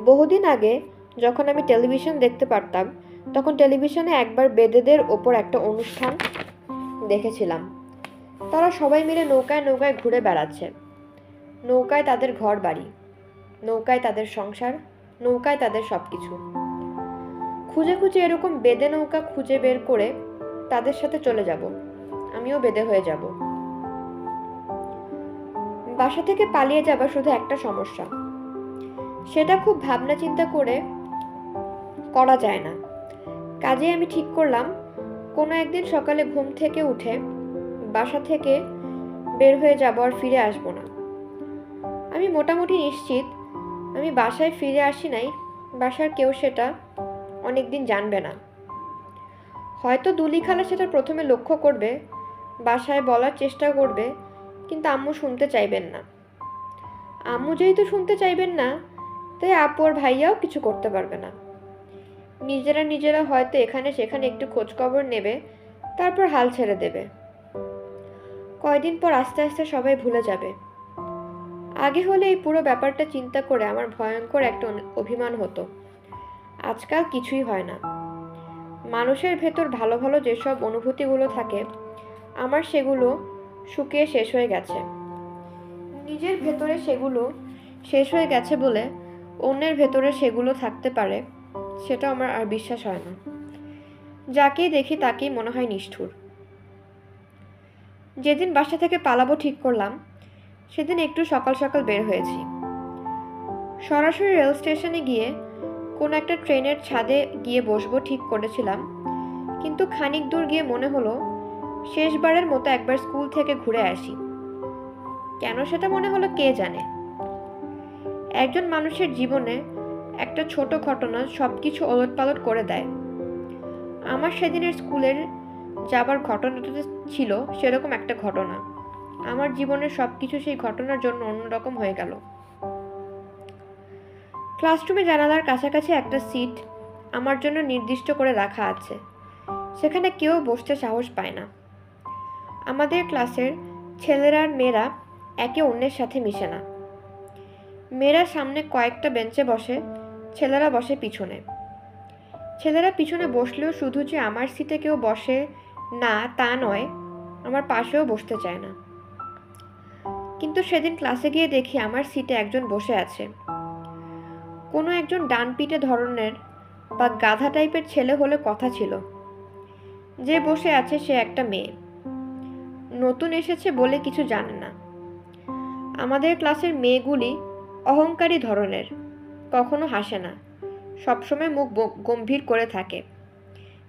বহুদিন আগে যখন আমি টেলিভিশন দেখতে পারতাম, তখন টেলিভিশনে একবার বেদেদের ওপর একটা অনুষ্ঠান দেখেছিলাম। তারা সবাই মিলে নৌকায় নৌকায় ঘুরে বেড়াচ্ছে। নৌকায় তাদের ঘর বাড়ি, নৌকায় তাদের সংসার, নৌকায় তাদের সব কিছু। খুঁজে খুঁজে এরকম বেদে নৌকা খুঁজে বের করে তাদের সাথে চলে যাব। আমিও বেদে হয়ে যাব। বাসা থেকে পালিয়ে যাবার শুধু একটা সমস্যা, সেটা খুব ভাবনা চিন্তা করে করা যায় না। কাজে আমি ঠিক করলাম কোনো একদিন সকালে ঘুম থেকে উঠে বাসা থেকে বের হয়ে যাব, আর ফিরে আসবো না। আমি মোটামুটি নিশ্চিত আমি বাসায় ফিরে আসি নাই, বাসার কেউ সেটা অনেকদিন জানবে না। হয়তো দুলি খালা সেটা প্রথমে লক্ষ্য করবে, বাসায় বলার চেষ্টা করবে, কিন্তু আম্মু শুনতে চাইবেন না। আম্মু যেহেতু শুনতে চাইবেন না, তাই আপু আর ভাইয়াও কিছু করতে পারবে না। নিজেরা হয়তো এখানে সেখানে একটু খোঁজখবর নেবে, তারপর হাল ছেড়ে দেবে। কয়দিন পর আস্তে আস্তে সবাই ভুলে যাবে। আগে হলে এই পুরো ব্যাপারটা চিন্তা করে আমার ভয়ঙ্কর একটা অভিমান হতো। আজকাল কিছুই হয় না। মানুষের ভেতর ভালো ভালো যেসব অনুভূতিগুলো থাকে, আমার সেগুলো শুকিয়ে শেষ হয়ে গেছে। নিজের ভেতরে সেগুলো শেষ হয়ে গেছে বলে অন্যের ভেতরে সেগুলো থাকতে পারে, সেটা আমার আর বিশ্বাস হয় না। যাকেই দেখি তাকেই মনে হয় নিষ্ঠুর। যেদিন বাসা থেকে পালাবো ঠিক করলাম, সেদিন একটু সকাল সকাল বের হয়েছি। সরাসরি রেল স্টেশনে গিয়ে কোনো একটা ট্রেনের ছাদে গিয়ে বসবো ঠিক করেছিলাম, কিন্তু খানিক দূর গিয়ে মনে হলো শেষবারের মতো একবার স্কুল থেকে ঘুরে আসি। কেন সেটা মনে হলো কে জানে। একজন মানুষের জীবনে একটা ছোট ঘটনা সব কিছু ওলটপালট করে দেয়। আমার সেদিনের স্কুলের যাবার ঘটনাটা ছিল সেরকম একটা ঘটনা। আমার জীবনের সব কিছু সেই ঘটনার জন্য অন্যরকম হয়ে গেল। ক্লাসরুমে জানালার কাছাকাছি একটা সিট আমার জন্য নির্দিষ্ট করে রাখা আছে। সেখানে কেউ বসতে সাহস পায় না। আমাদের ক্লাসের ছেলেরা আর মেয়েরা একে অন্যের সাথে মিশে না। মেয়েরা সামনে কয়েকটা বেঞ্চে বসে, ছেলেরা বসে পিছনে। ছেলেরা পিছনে বসলেও শুধু যে আমার সিটে কেউ বসে না তা নয়, আমার পাশেও বসতে চায় না। কিন্তু সেদিন ক্লাসে গিয়ে দেখি আমার সিটে একজন বসে আছে। কোনো একজন ডান পিটে ধরনের বা গাধা টাইপের ছেলে হলে কথা ছিল। যে বসে আছে সে একটা মেয়ে, নতুন এসেছে বলে কিছু জানে না। আমাদের ক্লাসের মেয়েগুলি অহংকারী ধরনের, কখনো হাসে না, সবসময় মুখ গম্ভীর করে থাকে।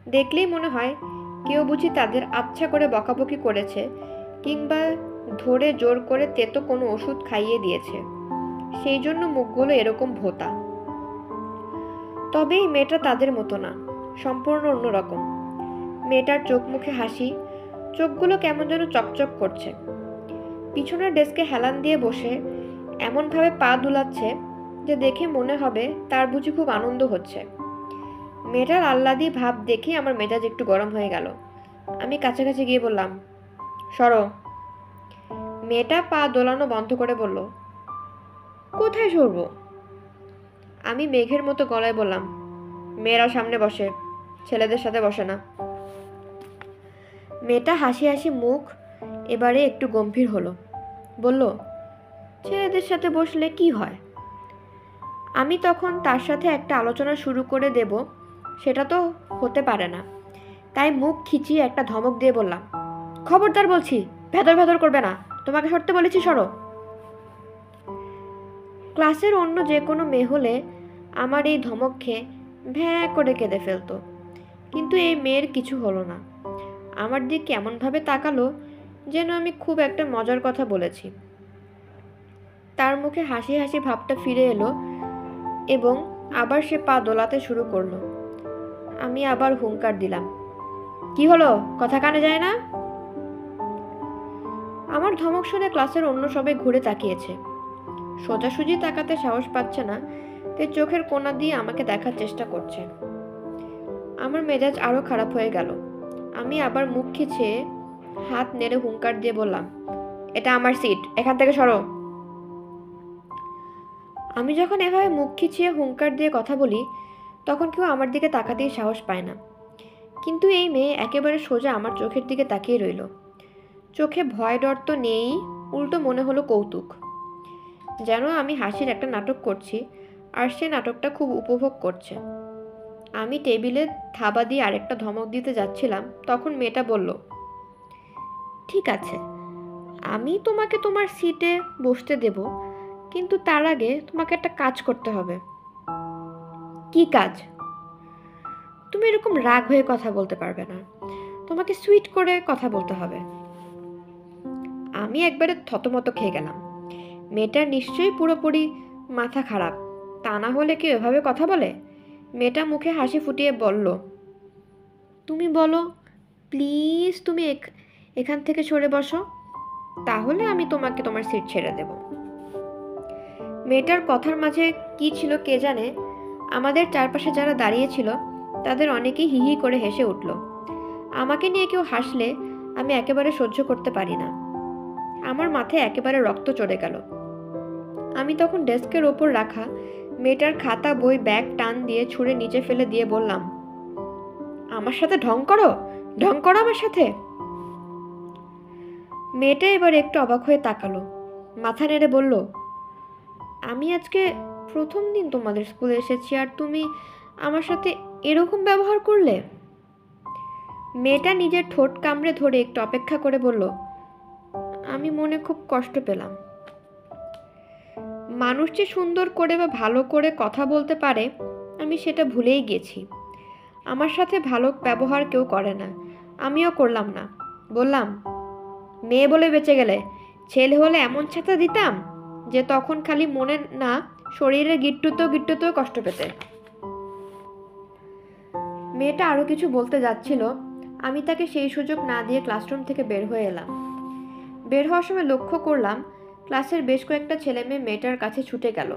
দেখলেই মনে হয় কেউ বুঝি তাদের আচ্ছা করে বকাবকি করেছে, কিংবা ধরে জোর করে তেতো কোনো ওষুধ খাইয়ে দিয়েছে, সেই জন্য মুখগুলো এরকম ভোঁতা। তবে এই মেয়েটা তাদের মতো না, সম্পূর্ণ অন্যরকম। মেয়েটার চোখ মুখে হাসি, চোখগুলো কেমন যেন চকচক করছে। পিছনের ডেস্কে হেলান দিয়ে বসে এমনভাবে পা দুলাচ্ছে যে দেখে মনে হবে তার বুঝি খুব আনন্দ হচ্ছে। মেয়েটার আহ্লাদী ভাব দেখে আমার মেজাজ একটু গরম হয়ে গেল। আমি কাছাকাছি গিয়ে বললাম, সরো। মেয়েটা পা দোলানো বন্ধ করে বলল, কোথায় সরবো? আমি মেঘের মতো গলায় বললাম, মেয়েরা সামনে বসে, ছেলেদের সাথে বসে না। মেয়েটা হাসি হাসি মুখ এবারে একটু গম্ভীর হলো, বলল, ছেলেদের সাথে বসলে কি হয়? আমি তখন তার সাথে একটা আলোচনা শুরু করে দেব সেটা তো হতে পারে না, তাই মুখ খিচিয়ে একটা ধমক দিয়ে বললাম, খবরদার বলছি, ভেদর ভেদর করবে না, তোমাকে সরতে বলেছি, সরো। ক্লাসের অন্য যে কোনো মেয়ে হলে আমার এই ধমক খেয়ে ভ্যাঁ করে কেঁদে ফেলতো, কিন্তু এই মেয়ের কিছু হলো না। আমার দিকে এমনভাবে তাকালো যেন আমি খুব একটা মজার কথা বলেছি। তার মুখে হাসি হাসি ভাবটা ফিরে এলো এবং আবার সে পা দোলাতে শুরু করলো। আমি আবার হুঙ্কার দিলাম, কি হলো, কথা কানে যায় না? আমার ধমক শুনে ক্লাসের অন্য সবাই ঘুরে তাকিয়েছে। সোজাসুজি তাকাতে সাহস পাচ্ছে না, তাই চোখের কোণা দিয়ে আমাকে দেখার চেষ্টা করছে। আমার মেজাজ আরো খারাপ হয়ে গেল। আমি আবার মুখ খিচিয়ে হাত নেড়ে হুঙ্কার দিয়ে বললাম, এটা আমার সিট, এখান থেকে সরো। আমি যখন এভাবে মুখ খিচিয়ে হুঙ্কার দিয়ে কথা বলি তখন কেউ আমার দিকে তাকাতেই সাহস পায় না, কিন্তু এই মেয়ে একেবারে সোজা আমার চোখের দিকে তাকিয়ে রইল। চোখে ভয় ডর তো নেই, উল্টো মনে হলো কৌতুক, যেন আমি হাসির একটা নাটক করছি আর সে নাটকটা খুব উপভোগ করছে। আমি টেবিলে থাবা দিয়ে আরেকটা ধমক দিতে যাচ্ছিলাম, তখন মেয়েটা বলল, ঠিক আছে, আমি তোমাকে তোমার সিটে বসতে দেব, কিন্তু তার আগে তোমাকে একটা কাজ করতে হবে। কি কাজ? তুমি এরকম রাগ হয়ে কথা বলতে পারবে না, তোমাকে সুইট করে কথা বলতে হবে। আমি একবারে থতমত খেয়ে গেলাম। মেয়েটার নিশ্চয়ই পুরোপুরি মাথা খারাপ, তা না হলে কি এভাবে কথা বলে? মেয়েটা মুখে হাসি ফুটিয়ে বলল, তুমি বলো, প্লিজ তুমি এখান থেকে সরে বসো, তাহলে আমি তোমাকে তোমার সিট ছেড়ে দেব। মেয়েটার কথার মাঝে কি ছিল কে জানে, আমাদের চারপাশে যারা দাঁড়িয়ে ছিল তাদের অনেকেই হি হি করে হেসে উঠল। আমাকে নিয়ে কেউ হাসলে আমি একেবারে সহ্য করতে পারি না। আমার মাথায় একেবারে রক্ত চড়ে গেল। আমি তখন ডেস্কের ওপর রাখা মেয়েটার খাতা বই ব্যাগ টান দিয়ে ছুঁড়ে নিচে ফেলে দিয়ে বললাম, আমার সাথে ঢং করো আমার সাথে। মেয়েটা এবার একটু অবাক হয়ে তাকালো, মাথা নেড়ে বলল, আমি আজকে প্রথম দিন তোমাদের স্কুলে এসেছি আর তুমি আমার সাথে এরকম ব্যবহার করলে? মেয়েটা নিজের ঠোঁট কামড়ে ধরে একটু অপেক্ষা করে বলল, আমি মনে খুব কষ্ট পেলাম। মানুষ যে সুন্দর করে বা ভালো করে কথা বলতে পারে আমি সেটা ভুলেই গেছি। আমার সাথে ভালো ব্যবহার কেউ করে না, আমিও করলাম না। বললাম, মেয়ে বলে বেঁচে গেলে, ছেলে হলে এমন ছাতা দিতাম যে তখন খালি মনে না শরীরের গিট্টুতেও কষ্ট পেতে। মেয়েটা আরও কিছু বলতে যাচ্ছিল, আমি তাকে সেই সুযোগ না দিয়ে ক্লাসরুম থেকে বের হয়ে এলাম। বের হওয়ার সময় লক্ষ্য করলাম ক্লাসের বেশ কয়েকটা ছেলে মেয়ে মেয়েটার কাছে ছুটে গেল,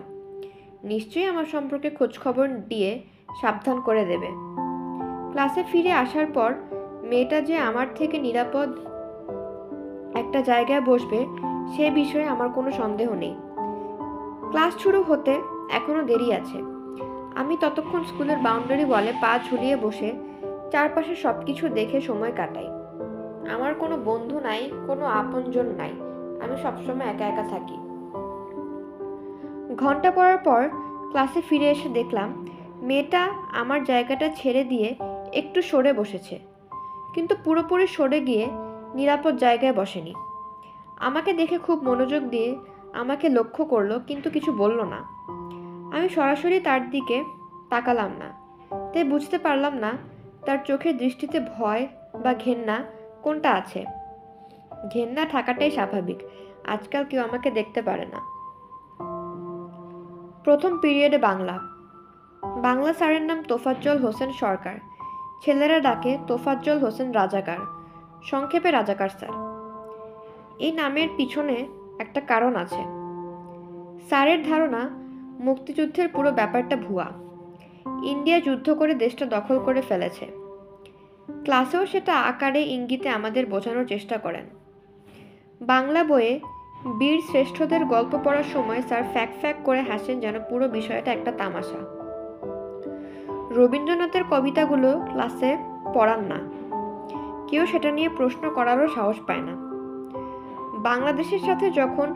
নিশ্চয়ই আমার সম্পর্কে খোঁজখবর দিয়ে সাবধান করে দেবে। ক্লাসে ফিরে আসার পর মেয়েটা যে আমার থেকে নিরাপদ একটা জায়গায় বসবে সে বিষয়ে আমার কোনো সন্দেহ নেই। ক্লাস শুরু হতে এখনো দেরি আছে। আমি ততক্ষণ স্কুলের বাউন্ডারি ওয়ালে পা ঝুলিয়ে বসে চারপাশে সবকিছু দেখে সময় কাটাই। আমার কোনো বন্ধু নাই, কোনো আপনজন নাই, আমি সবসময় একা একা থাকি। ঘন্টা পড়ার পর ক্লাসে ফিরে এসে দেখলাম মেয়েটা আমার জায়গাটা ছেড়ে দিয়ে একটু সরে বসেছে, কিন্তু পুরোপুরি সরে গিয়ে নিরাপদ জায়গায় বসেনি। আমাকে দেখে খুব মনোযোগ দিয়ে আমাকে লক্ষ্য করলো, কিন্তু কিছু বলল না। আমি সরাসরি তার দিকে তাকালাম না, তাই বুঝতে পারলাম না তার চোখের দৃষ্টিতে ভয় বা ঘেন্না কোনটা আছে। ঘেন্না থাকাটাই স্বাভাবিক, আজকাল কেউ আমাকে দেখতে পারে না। প্রথম পিরিয়ডে বাংলা স্যারের নাম তোফাজ্জল হোসেন সরকার, ছেলেরা ডাকে তোফাজ্জল হোসেন রাজাকার, সংক্ষেপে রাজাকার স্যার। এই নামের পিছনে একটা কারণ আছে। স্যারের ধারণা মুক্তিযুদ্ধের পুরো ব্যাপারটা ভুয়া, ইন্ডিয়া যুদ্ধ করে দেশটা দখল করে ফেলেছে। ক্লাসেও সেটা আকারে ইঙ্গিতে আমাদের বোঝানোর চেষ্টা করেন। বাংলা বইয়ে বীর শ্রেষ্ঠদের গল্প পড়ার সময় স্যার ফ্যাক ফ্যাক করে হাসেন, যেন পুরো বিষয়টা একটা তামাশা। রবীন্দ্রনাথের কবিতাগুলো ক্লাসে পড়ান না, কেউ সেটা নিয়ে প্রশ্ন করারও সাহস পায় না। বাংলাদেশের সাথে যখন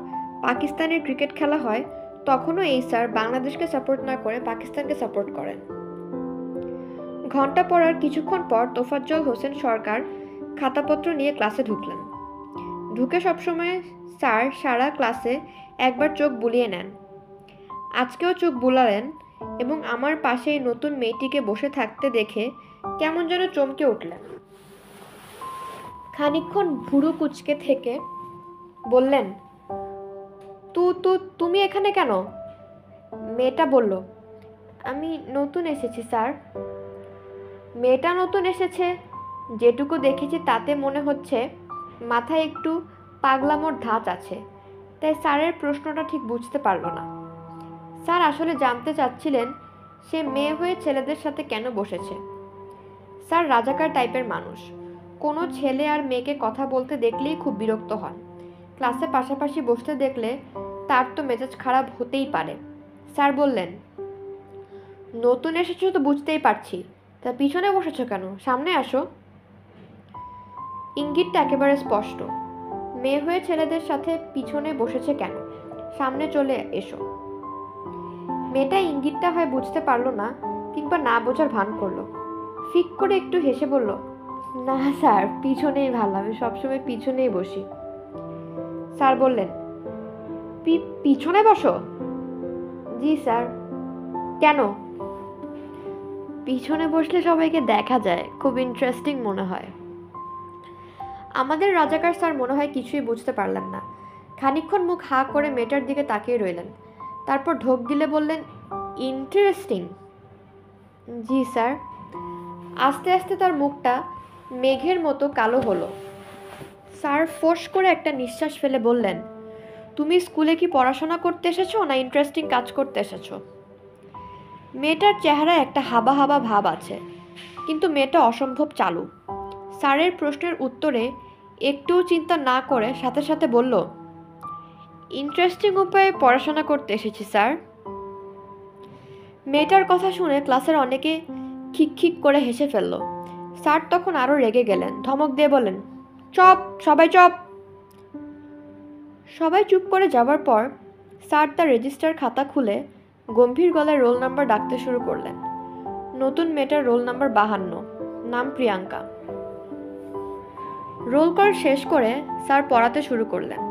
পাকিস্তানের ক্রিকেট খেলা হয় তখনও এই স্যার বাংলাদেশকে সাপোর্ট না করে পাকিস্তানকে সাপোর্ট করেন। ঘন্টা পড়ার কিছুক্ষণ পর তোফাজ্জল হোসেন সরকার খাতাপত্র নিয়ে ক্লাসে ঢুকলেন। ঢুকে সবসময় স্যার সারা ক্লাসে একবার চোখ বুলিয়ে নেন। আজকেও চোখ বুলালেন এবং আমার পাশেই নতুন মেয়েটিকে বসে থাকতে দেখে কেমন যেন চমকে উঠলেন। খানিকক্ষণ ভুরু কুঁচকে থেকে বললেন, তুমি এখানে কেন? মেয়েটা বলল, আমি নতুন এসেছি স্যার। মেয়েটা নতুন এসেছে, যেটুকু দেখেছি তাতে মনে হচ্ছে মাথায় একটু পাগলামোর ধাঁচ আছে, তাই স্যারের প্রশ্নটা ঠিক বুঝতে পারল না। স্যার আসলে জানতে চাচ্ছিলেন সে মেয়ে হয়ে ছেলেদের সাথে কেন বসেছে। স্যার রাজাকার টাইপের মানুষ, কোনো ছেলে আর মেয়েকে কথা বলতে দেখলেই খুব বিরক্ত হন। ক্লাসে পাশাপাশি বসতে দেখলে তার তো মেজাজ খারাপ হতেই পারে। স্যার বললেন, নতুন এসেছো তো বুঝতেই পারছি, তা পিছনে বসেছো কেন? সামনে আসো। ইঙ্গিতটা একেবারে স্পষ্ট, মেয়ে হয়ে ছেলেদের সাথে পিছনে বসেছে কেন, সামনে চলে এসো। মেয়েটা ইঙ্গিতটা হয় বুঝতে পারলো না, কিংবা না বোঝার ভান করলো। ফিক করে একটু হেসে বলল, না স্যার, পিছনেই ভালো, আমি সবসময় পিছনেই বসি। স্যার বললেন, পিছনে বসো? জি স্যার। কেন? পিছনে বসলে সবাইকে দেখা যায়, খুব ইন্টারেস্টিং মনে হয়। আমাদের রাজাকার স্যার মনে হয় কিছুই বুঝতে পারলেন না। খানিকক্ষণ মুখ হা করে মেয়েটার দিকে তাকিয়ে রইলেন, তারপর ঢোক গিলে বললেন, ইন্টারেস্টিং? জি স্যার। আস্তে আস্তে তার মুখটা মেঘের মতো কালো হলো। স্যার ফোঁস করে একটা নিঃশ্বাস ফেলে বললেন, তুমি স্কুলে কি পড়াশোনা করতে এসেছো না ইন্টারেস্টিং কাজ করতে এসেছো? মেয়েটার চেহারায় একটা হাবা হাবা ভাব আছে, কিন্তু মেয়েটা অসম্ভব চালু। স্যারের প্রশ্নের উত্তরে একটুও চিন্তা না করে সাথে সাথে বলল, ইন্টারেস্টিং উপায়ে পড়াশোনা করতে এসেছি স্যার। মেয়েটার কথা শুনে ক্লাসের অনেকে খিকখিক করে হেসে ফেলল। স্যার তখন আরও রেগে গেলেন, ধমক দিয়ে বলেন, চপ, সবাই চপ। সবাই চুপ করে যাবার পর স্যার তার রেজিস্টার খাতা খুলে গম্ভীর গলায় রোল নাম্বার ডাকতে শুরু করলেন। নতুন মেয়েটার রোল নাম্বার 52, নাম প্রিয়াঙ্কা। রোল কল শেষ করে স্যার পড়াতে শুরু করলেন।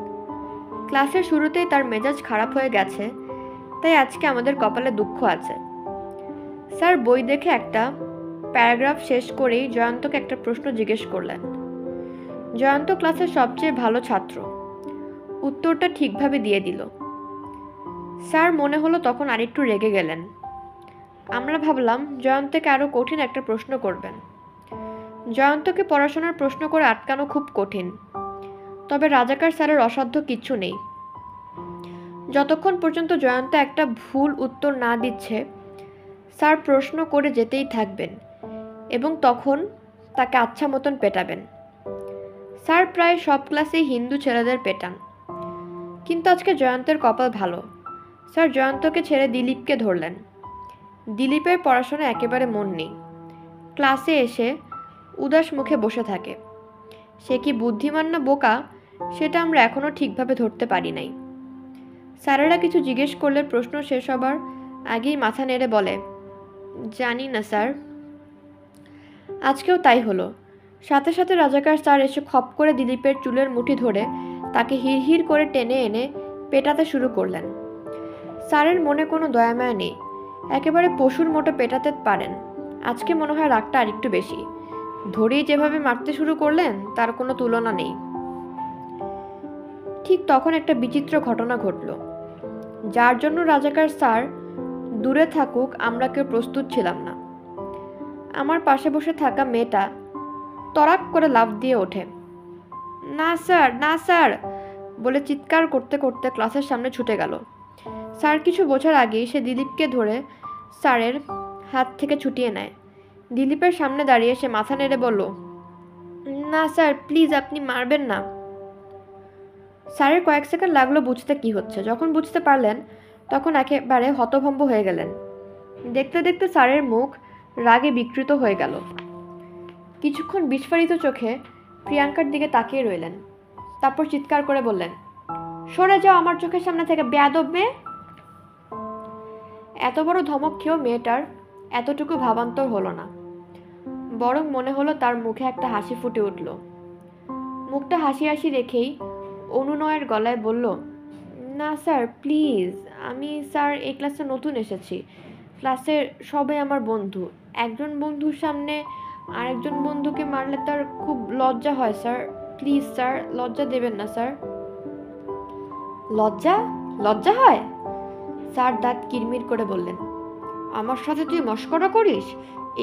ক্লাসের শুরুতেই তার মেজাজ খারাপ হয়ে গেছে, তাই আজকে আমাদের কপালে দুঃখ আছে। স্যার বই দেখে একটা প্যারাগ্রাফ শেষ করেই জয়ন্তকে একটা প্রশ্ন জিজ্ঞেস করলেন। জয়ন্ত ক্লাসের সবচেয়ে ভালো ছাত্র, উত্তরটা ঠিকভাবে দিয়ে দিল। স্যার মনে হলো তখন আরেকটু রেগে গেলেন। আমরা ভাবলাম জয়ন্তকে আরও কঠিন একটা প্রশ্ন করবেন। জয়ন্তকে পড়াশোনার প্রশ্ন করে আটকানো খুব কঠিন, তবে রাজাকার স্যারের অসাধ্য কিচ্ছু নেই। যতক্ষণ পর্যন্ত জয়ন্ত একটা ভুল উত্তর না দিচ্ছে স্যার প্রশ্ন করে যেতেই থাকবেন এবং তখন তাকে আচ্ছা মতন পেটাবেন। স্যার প্রায় সব ক্লাসেই হিন্দু ছেলেদের পেটান, কিন্তু আজকে জয়ন্তের কপাল ভালো। স্যার জয়ন্তকে ছেড়ে দিলীপকে ধরলেন। দিলীপের পড়াশোনা একেবারে মন নেই, ক্লাসে এসে উদাস মুখে বসে থাকে। সে কি বুদ্ধিমান না বোকা সেটা আমরা এখনও ঠিকভাবে ধরতে পারি নাই। স্যারেরা কিছু জিজ্ঞেস করলে প্রশ্ন শেষ হবার আগেই মাথা নেড়ে বলে, জানি না স্যার। আজকেও তাই হলো। সাথে সাথে রাজাকার স্যার এসে খপ করে দিলীপের চুলের মুঠি ধরে তাকে হিড়হিড় করে টেনে এনে পেটাতে শুরু করলেন। স্যারের মনে কোনো দয়ামায়া নেই, একেবারে পশুর মতো পেটাতে পারেন। আজকে মনে হয় রাগটা আরেকটু বেশি। ধরেই যেভাবে মারতে শুরু করলেন তার কোনো তুলনা নেই। ঠিক তখন একটা বিচিত্র ঘটনা ঘটল, যার জন্য রাজাকার স্যার দূরে থাকুক আমরা কেউ প্রস্তুত ছিলাম না। আমার পাশে বসে থাকা মেয়েটা তড়াক করে লাফ দিয়ে ওঠে। না স্যার, না স্যার বলে চিৎকার করতে করতে ক্লাসের সামনে ছুটে গেল। স্যার কিছু বোঝার আগেই সে দিলীপকে ধরে স্যারের হাত থেকে ছুটিয়ে নেয়। দিলীপের সামনে দাঁড়িয়ে সে মাথা নেড়ে বলল, না স্যার প্লিজ, আপনি মারবেন না। স্যারের কয়েক সেকেন্ড লাগলো বুঝতে কি হচ্ছে। যখন বুঝতে পারলেন তখন একেবারে হতভম্ব হয়ে গেলেন। দেখতে দেখতে স্যারের মুখ রাগে বিকৃত হয়ে গেল। কিছুক্ষণ বিস্ফারিত চোখে প্রিয়াঙ্কার দিকে তাকিয়ে রইলেন, তারপর চিৎকার করে বললেন, সরে যাও আমার চোখের সামনে থেকে, বেয়াদব মেয়ে। এত বড় ধমক খেয়েও মেয়েটার এতটুকু ভাবান্তর হলো না, বরং মনে হলো তার মুখে একটা হাসি ফুটে উঠল। মুখটা হাসি হাসি রেখেই অনুনয়ের গলায় বলল, না স্যার প্লিজ, আমি স্যার এই ক্লাসে নতুন এসেছি। ক্লাসের সবাই আমার বন্ধু। একজন বন্ধুর সামনে আরেকজন বন্ধুকে মারলে তার খুব লজ্জা হয় স্যার। প্লিজ স্যার, লজ্জা দেবেন না স্যার। লজ্জা? লজ্জা হয়? স্যার দাঁত কিরমির করে বললেন, আমার সাথে তুই মশকরা করিস?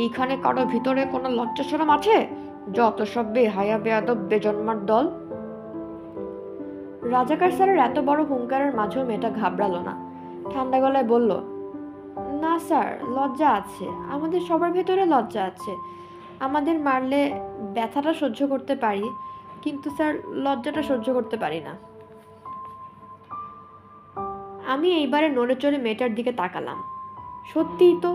এইখানে কারো ভিতরে কোনো লজ্জা শরম আছে? যত সব বেহায়া বেয়াদব বেজন্মার দল। রাজাকার স্যারের এত বড় হুঙ্কারের মাঝেও মেয়েটা ঘাবড়ালো না, ঠান্ডা গলায় বলল, না স্যার, লজ্জা আছে, আমাদের সবার ভেতরে লজ্জা আছে। আমাদের মারলে ব্যথাটা সহ্য করতে পারি, কিন্তু স্যার লজ্জাটা সহ্য করতে পারি না। আমি এইবারে নড়ে চড়ে মেয়েটার দিকে তাকালাম। সত্যিই তো,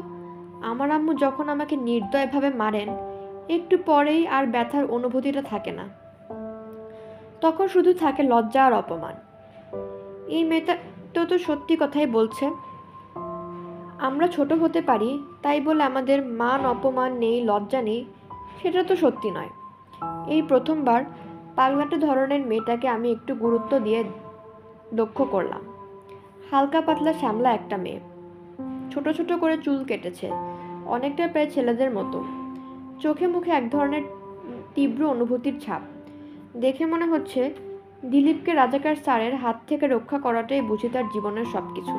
আমার আম্মু যখন আমাকে নির্দয়ভাবে মারেন একটু পরেই আর ব্যথার অনুভূতিটা থাকে না, তখন শুধু থাকে লজ্জা আর অপমান। এই মেয়েটা তো সত্যি কথাই বলছে। আমরা ছোট হতে পারি তাই বলে আমাদের মান অপমান নেই, লজ্জা নেই, সেটা তো সত্যি নয়। এই প্রথমবার পাগলাটে ধরনের মেয়েটাকে আমি একটু গুরুত্ব দিয়ে লক্ষ্য করলাম। হালকা পাতলা শ্যামলা একটা মেয়ে, ছোট ছোট করে চুল কেটেছে, অনেকটা প্রায় ছেলেদের মতো। চোখে মুখে এক ধরনের তীব্র অনুভূতির ছাপ। দেখে মনে হচ্ছে দিলীপকে রাজাকার স্যারের হাত থেকে রক্ষা করাটাই বুঝি তার জীবনের সব কিছু।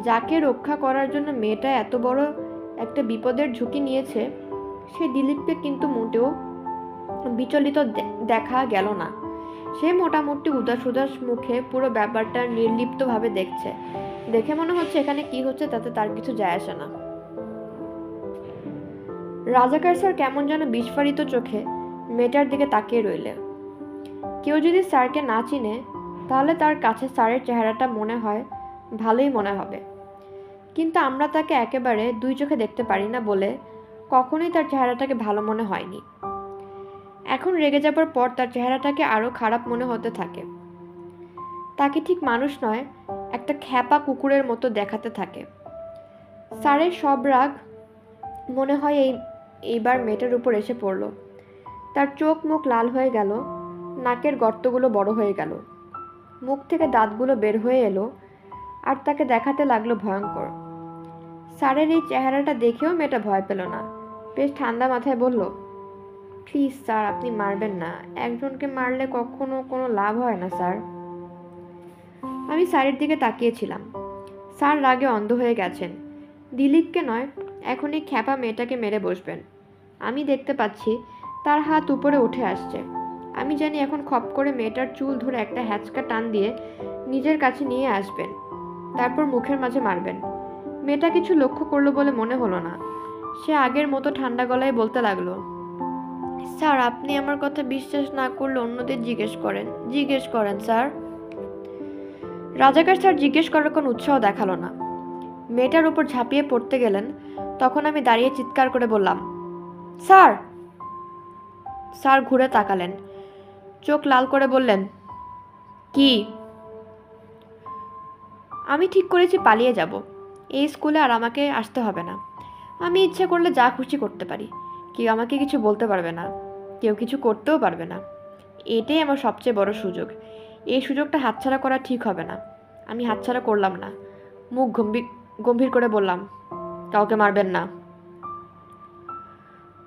যাকে রক্ষা করার জন্য মেয়েটা এত বড় একটা বিপদের ঝুঁকি নিয়েছে, সে দিলীপকে কিন্তু মোটেও বিচলিত দেখা গেল না। সে মোটামুটি উদাস উদাস মুখে পুরো ব্যাপারটা নির্লিপ্তভাবে দেখছে। দেখে মনে হচ্ছে এখানে কি হচ্ছে তাতে তার কিছু যায় আসে না। রাজাকার স্যার কেমন যেন বিস্ফারিত চোখে মেয়েটার দিকে তাকিয়ে রইলে। কেউ যদি স্যারকে না চিনে তাহলে তার কাছে স্যারের চেহারাটা মনে হয় ভালোই মনে হবে, কিন্তু আমরা তাকে একেবারে দুই চোখে দেখতে পারি না বলে কখনোই তার চেহারাটাকে ভালো মনে হয়নি। এখন রেগে যাবার পর তার চেহারাটাকে আরো খারাপ মনে হতে থাকে। তাকে ঠিক মানুষ নয়, একটা খ্যাপা কুকুরের মতো দেখাতে থাকে। স্যারের সব রাগ মনে হয় এইবার মেয়েটার উপর এসে পড়ল। তার চোখ মুখ লাল হয়ে গেল, নাকের গর্তগুলো বড় হয়ে গেল, মুখ থেকে দাঁতগুলো বের হয়ে এলো, আর তাকে দেখাতে লাগলো ভয়ঙ্কর। স্যারের এই চেহারাটা দেখেও মেয়েটা ভয় পেল না, বেশ ঠান্ডা মাথায় বলল, প্লিজ স্যার, আপনি মারবেন না। একজনকে মারলে কখনো কোনো লাভ হয় না স্যার। আমি স্যারের দিকে তাকিয়েছিলাম। স্যার রাগে অন্ধ হয়ে গেছেন। দিলীপকে নয়, এখন এই খ্যাপা মেয়েটাকে মেরে বসবেন। আমি দেখতে পাচ্ছি তার হাত উপরে উঠে আসছে। আমি জানি এখন খপ করে মেয়েটার চুল ধরে একটা হ্যাচকা টান দিয়ে নিজের কাছে নিয়ে আসবেন, তারপর মুখের মাঝে মারবেন। মেয়েটা কিছু লক্ষ্য করলো বলে মনে হলো না। সে আগের মতো ঠান্ডা গলায় বলতে লাগলো, স্যার, আপনি আমার কথা বিশ্বাস না করলে অন্যদের জিজ্ঞেস করেন স্যার। রাজাকার স্যার জিজ্ঞেস করার কোনো উৎসাহ দেখালো না। মেয়েটার উপর ঝাঁপিয়ে পড়তে গেলেন, তখন আমি দাঁড়িয়ে চিৎকার করে বললাম, স্যার। স্যার ঘুরে তাকালেন, চোখ লাল করে বললেন, কি? আমি ঠিক করেছি পালিয়ে যাব। এই স্কুলে আর আমাকে আসতে হবে না। আমি ইচ্ছে করলে যা খুশি করতে পারি। কেউ আমাকে কিছু বলতে পারবে না, কেউ কিছু করতেও পারবে না। এটাই আমার সবচেয়ে বড় সুযোগ। এই সুযোগটা হাতছাড়া করা ঠিক হবে না। আমি হাতছাড়া করলাম না। মুখ গম্ভীর করে বললাম, কাউকে মারবেন না।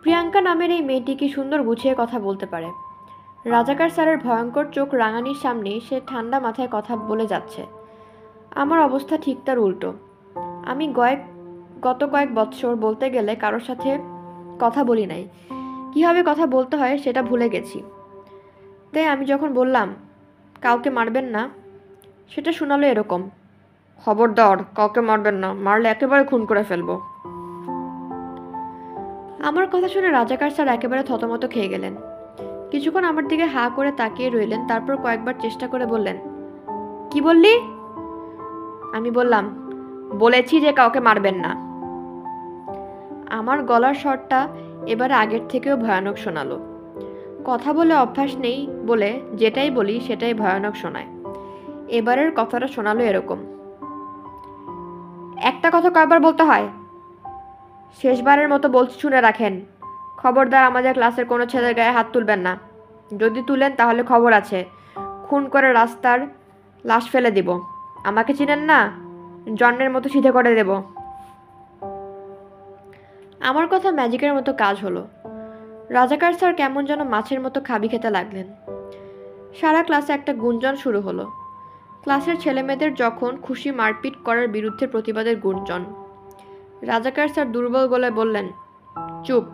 প্রিয়াঙ্কা নামের এই মেয়েটি কি সুন্দর গুছিয়ে কথা বলতে পারে। রাজাকার স্যারের ভয়ঙ্কর চোখ রাঙানির সামনে সে ঠান্ডা মাথায় কথা বলে যাচ্ছে। আমার অবস্থা ঠিক তার উল্টো। আমি গত কয়েক বৎসর বলতে গেলে কারোর সাথে কথা বলি নাই। কীভাবে কথা বলতে হয় সেটা ভুলে গেছি। তাই আমি যখন বললাম কাউকে মারবেন না, সেটা শোনালো এরকম, খবরদার কাউকে মারবেন না, মারলে একেবারে খুন করে ফেলবো। আমার কথা শুনে রাজাকার স্যার একেবারে থতমত খেয়ে গেলেন। কিছুক্ষণ আমার দিকে হা করে তাকিয়ে রইলেন, তারপর কয়েকবার চেষ্টা করে বললেন, কি বললি? আমি বললাম, বলেছি যে কাউকে মারবেন না। আমার গলার স্বরটা এবারে আগের থেকেও ভয়ানক শোনালো। কথা বলে অভ্যাস নেই বলে যেটাই বলি সেটাই ভয়ানক শোনায়। এবারের কথাটা শোনালো এরকম, একটা কথা কয়বার বলতে হয়? শেষবারের মতো বলছি, শুনে রাখেন। খবরদার আমাদের ক্লাসের কোনো ছেলের গায়ে হাত তুলবেন না। যদি তুলেন তাহলে খবর আছে, খুন করে রাস্তার লাশ ফেলে দিব। আমাকে চিনেন না? জন্মের মতো সিধে করে দেব। আমার কথা ম্যাজিকের মতো কাজ হলো। রাজাকার স্যার কেমন যেন মাছের মতো খাবি খেতে লাগলেন। সারা ক্লাসে একটা গুঞ্জন শুরু হলো। ক্লাসের ছেলেমেয়েদের যখন খুশি মারপিট করার বিরুদ্ধে প্রতিবাদের গুঞ্জন। রাজাকার স্যার দুর্বল গলায় বললেন, চুপ।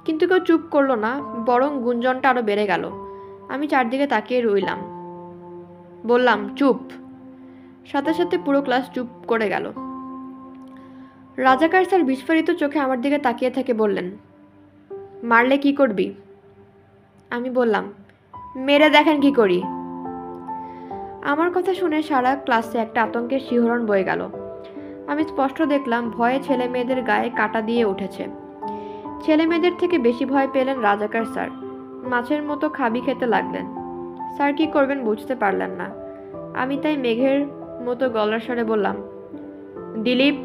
কিন্তু কেউ চুপ করলো না, বরং গুঞ্জনটা আরো বেড়ে গেল। আমি চারদিকে তাকিয়ে রইলাম। বললাম, চুপ। সাথে সাথে পুরো ক্লাস চুপ করে গেল। রাজাকার স্যার বিস্ফোরিত চোখে আমার দিকে তাকিয়ে থেকে বললেন, মারলে কি করবি? আমি বললাম, মেরে দেখেন কি করি। আমার কথা শুনে সারা ক্লাসে একটা আতঙ্কের শিহরণ বয়ে গেল। আমি স্পষ্ট দেখলাম ভয়ে ছেলে মেয়েদের গায়ে কাঁটা দিয়ে উঠেছে। ছেলে মেয়েদের থেকে বেশি ভয় পেলেন রাজাকার স্যার। মাছের মতো খাবি খেতে লাগলেন। স্যার কি করবেন বুঝতে পারলেন না। আমি তাই মেঘের মতো গলার স্বরে বললাম, দিলীপ,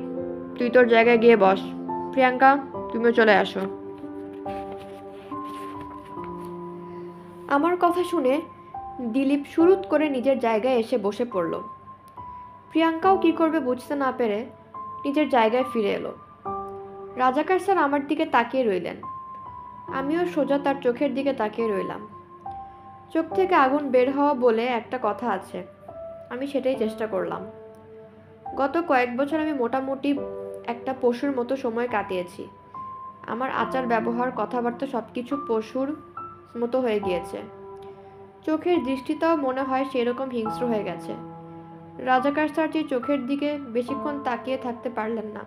তুই তোর জায়গায় গিয়ে বস। প্রিয়াঙ্কা, তুমিও চলে আসো। আমার কথা শুনে দিলীপ শুরুত করে নিজের জায়গায় এসে বসে পড়ল। প্রিয়াঙ্কাও কি করবে বুঝতে না পেরে নিজের জায়গায় ফিরে এলো। রাজাকার স্যার আমার দিকে তাকিয়ে রইলেন। আমিও সোজা তার চোখের দিকে তাকিয়ে রইলাম। চোখ থেকে আগুন বের হওয়া বলে একটা কথা আছে, আমি সেটাই চেষ্টা করলাম। গত কয়েক বছর আমি মোটামুটি একটা পশুর মতো সময় কাটিয়েছি। আমার আচার ব্যবহার কথাবার্তা সবকিছু পশুর মতো হয়ে গিয়েছে। চোখের দৃষ্টিটাও মনে হয় সেরকম হিংস্র হয়ে গেছে। রাজাকার স্যার যে চোখের দিকে বেশিক্ষণ তাকিয়ে থাকতে পারলেন না,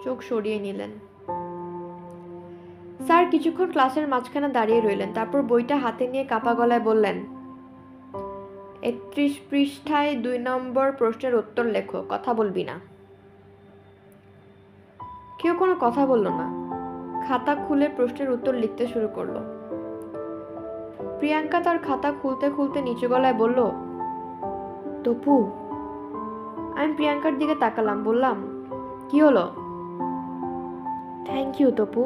চোখ সরিয়ে নিলেন। স্যার কিছুক্ষণ ক্লাসের মাঝখানে দাঁড়িয়ে রইলেন, তারপর বইটা হাতে নিয়ে কাপা গলায় বললেন, 31 পৃষ্ঠায় 2 নম্বর প্রশ্নের উত্তর লেখো, কথা বলবি না। কেউ কোনো কথা বলল না। খাতা খুলে প্রশ্নের উত্তর লিখতে শুরু করলো। প্রিয়াঙ্কা তার খাতা খুলতে খুলতে নিচু গলায় বলল, তপু। আমি প্রিয়াঙ্কার দিকে তাকালাম, বললাম, কি হলো? Thank you Tapu.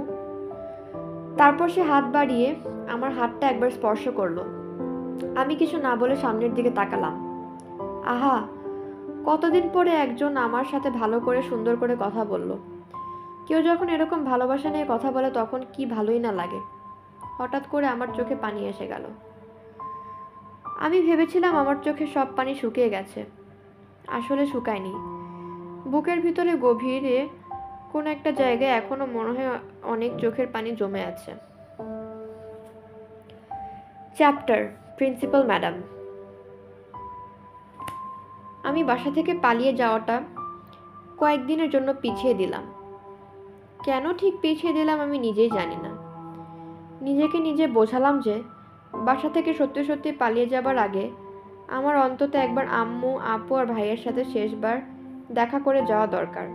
তারপর সে হাত বাড়িয়ে আমার হাতটা একবার স্পর্শ করলো। আমি কিছু না বলে সামনের দিকে তাকালাম। আহা, কতদিন পরে একজন আমার সাথে ভালো করে সুন্দর করে কথা বলল। কেউ যখন এরকম ভালোবাসা নিয়ে কথা বলে তখন কি ভালোই না লাগে। হঠাৎ করে আমার চোখে পানি এসে গেল। আমি ভেবেছিলাম আমার চোখে সব পানি শুকিয়ে গেছে। আসলে শুকায়নি। বুকের ভিতরে গভীরে কোন একটা জায়গায় এখনো মনে হয় অনেক চোখের পানি জমে আছে। Chapter principal madam. আমি বাসা থেকে পালিয়ে যাওয়াটা কয়েকদিনের জন্য পিছিয়ে দিলাম। কেন ঠিক পিছিয়ে দিলাম আমি নিজেই জানি না। নিজেকে নিজে বোঝালাম যে বাসা থেকে সত্যি সত্যি পালিয়ে যাবার আগে আমার অন্তত একবার আম্মু, আপু আর ভাইয়ের সাথে শেষবার দেখা করে যাওয়া দরকার।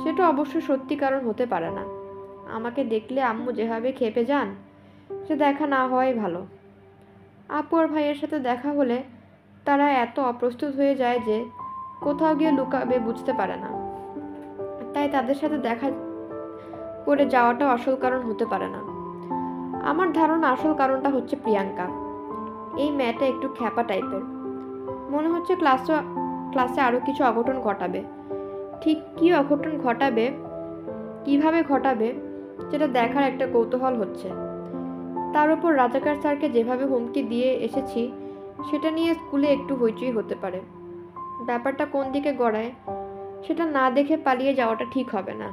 সেটা অবশ্য সত্যি কারণ হতে পারে না। আমাকে দেখলে আম্মু যেভাবে ক্ষেপে যান, সে দেখা না হওয়াই ভালো। আপু আর ভাইয়ের সাথে দেখা হলে তারা এত অপ্রস্তুত হয়ে যায় যে কোথাও গিয়ে লুকাবে বুঝতে পারে না। তাই তাদের সাথে দেখা করে যাওয়াটা আসল কারণ হতে পারে না। আমার ধারণা আসল কারণটা হচ্ছে প্রিয়াঙ্কা। এই মেয়েটা একটু খ্যাপা টাইপের। মনে হচ্ছে ক্লাসে আরও কিছু অঘটন ঘটাবে। ঠিক কী অঘটন ঘটাবে, কিভাবে ঘটাবে, সেটা দেখার একটা কৌতূহল হচ্ছে। তার উপর রাজাকার স্যারকে যেভাবে হুমকি দিয়ে এসেছি সেটা নিয়ে স্কুলে একটু হইচই হতে পারে। ব্যাপারটা কোন দিকে গড়ায় সেটা না দেখে পালিয়ে যাওয়াটা ঠিক হবে না।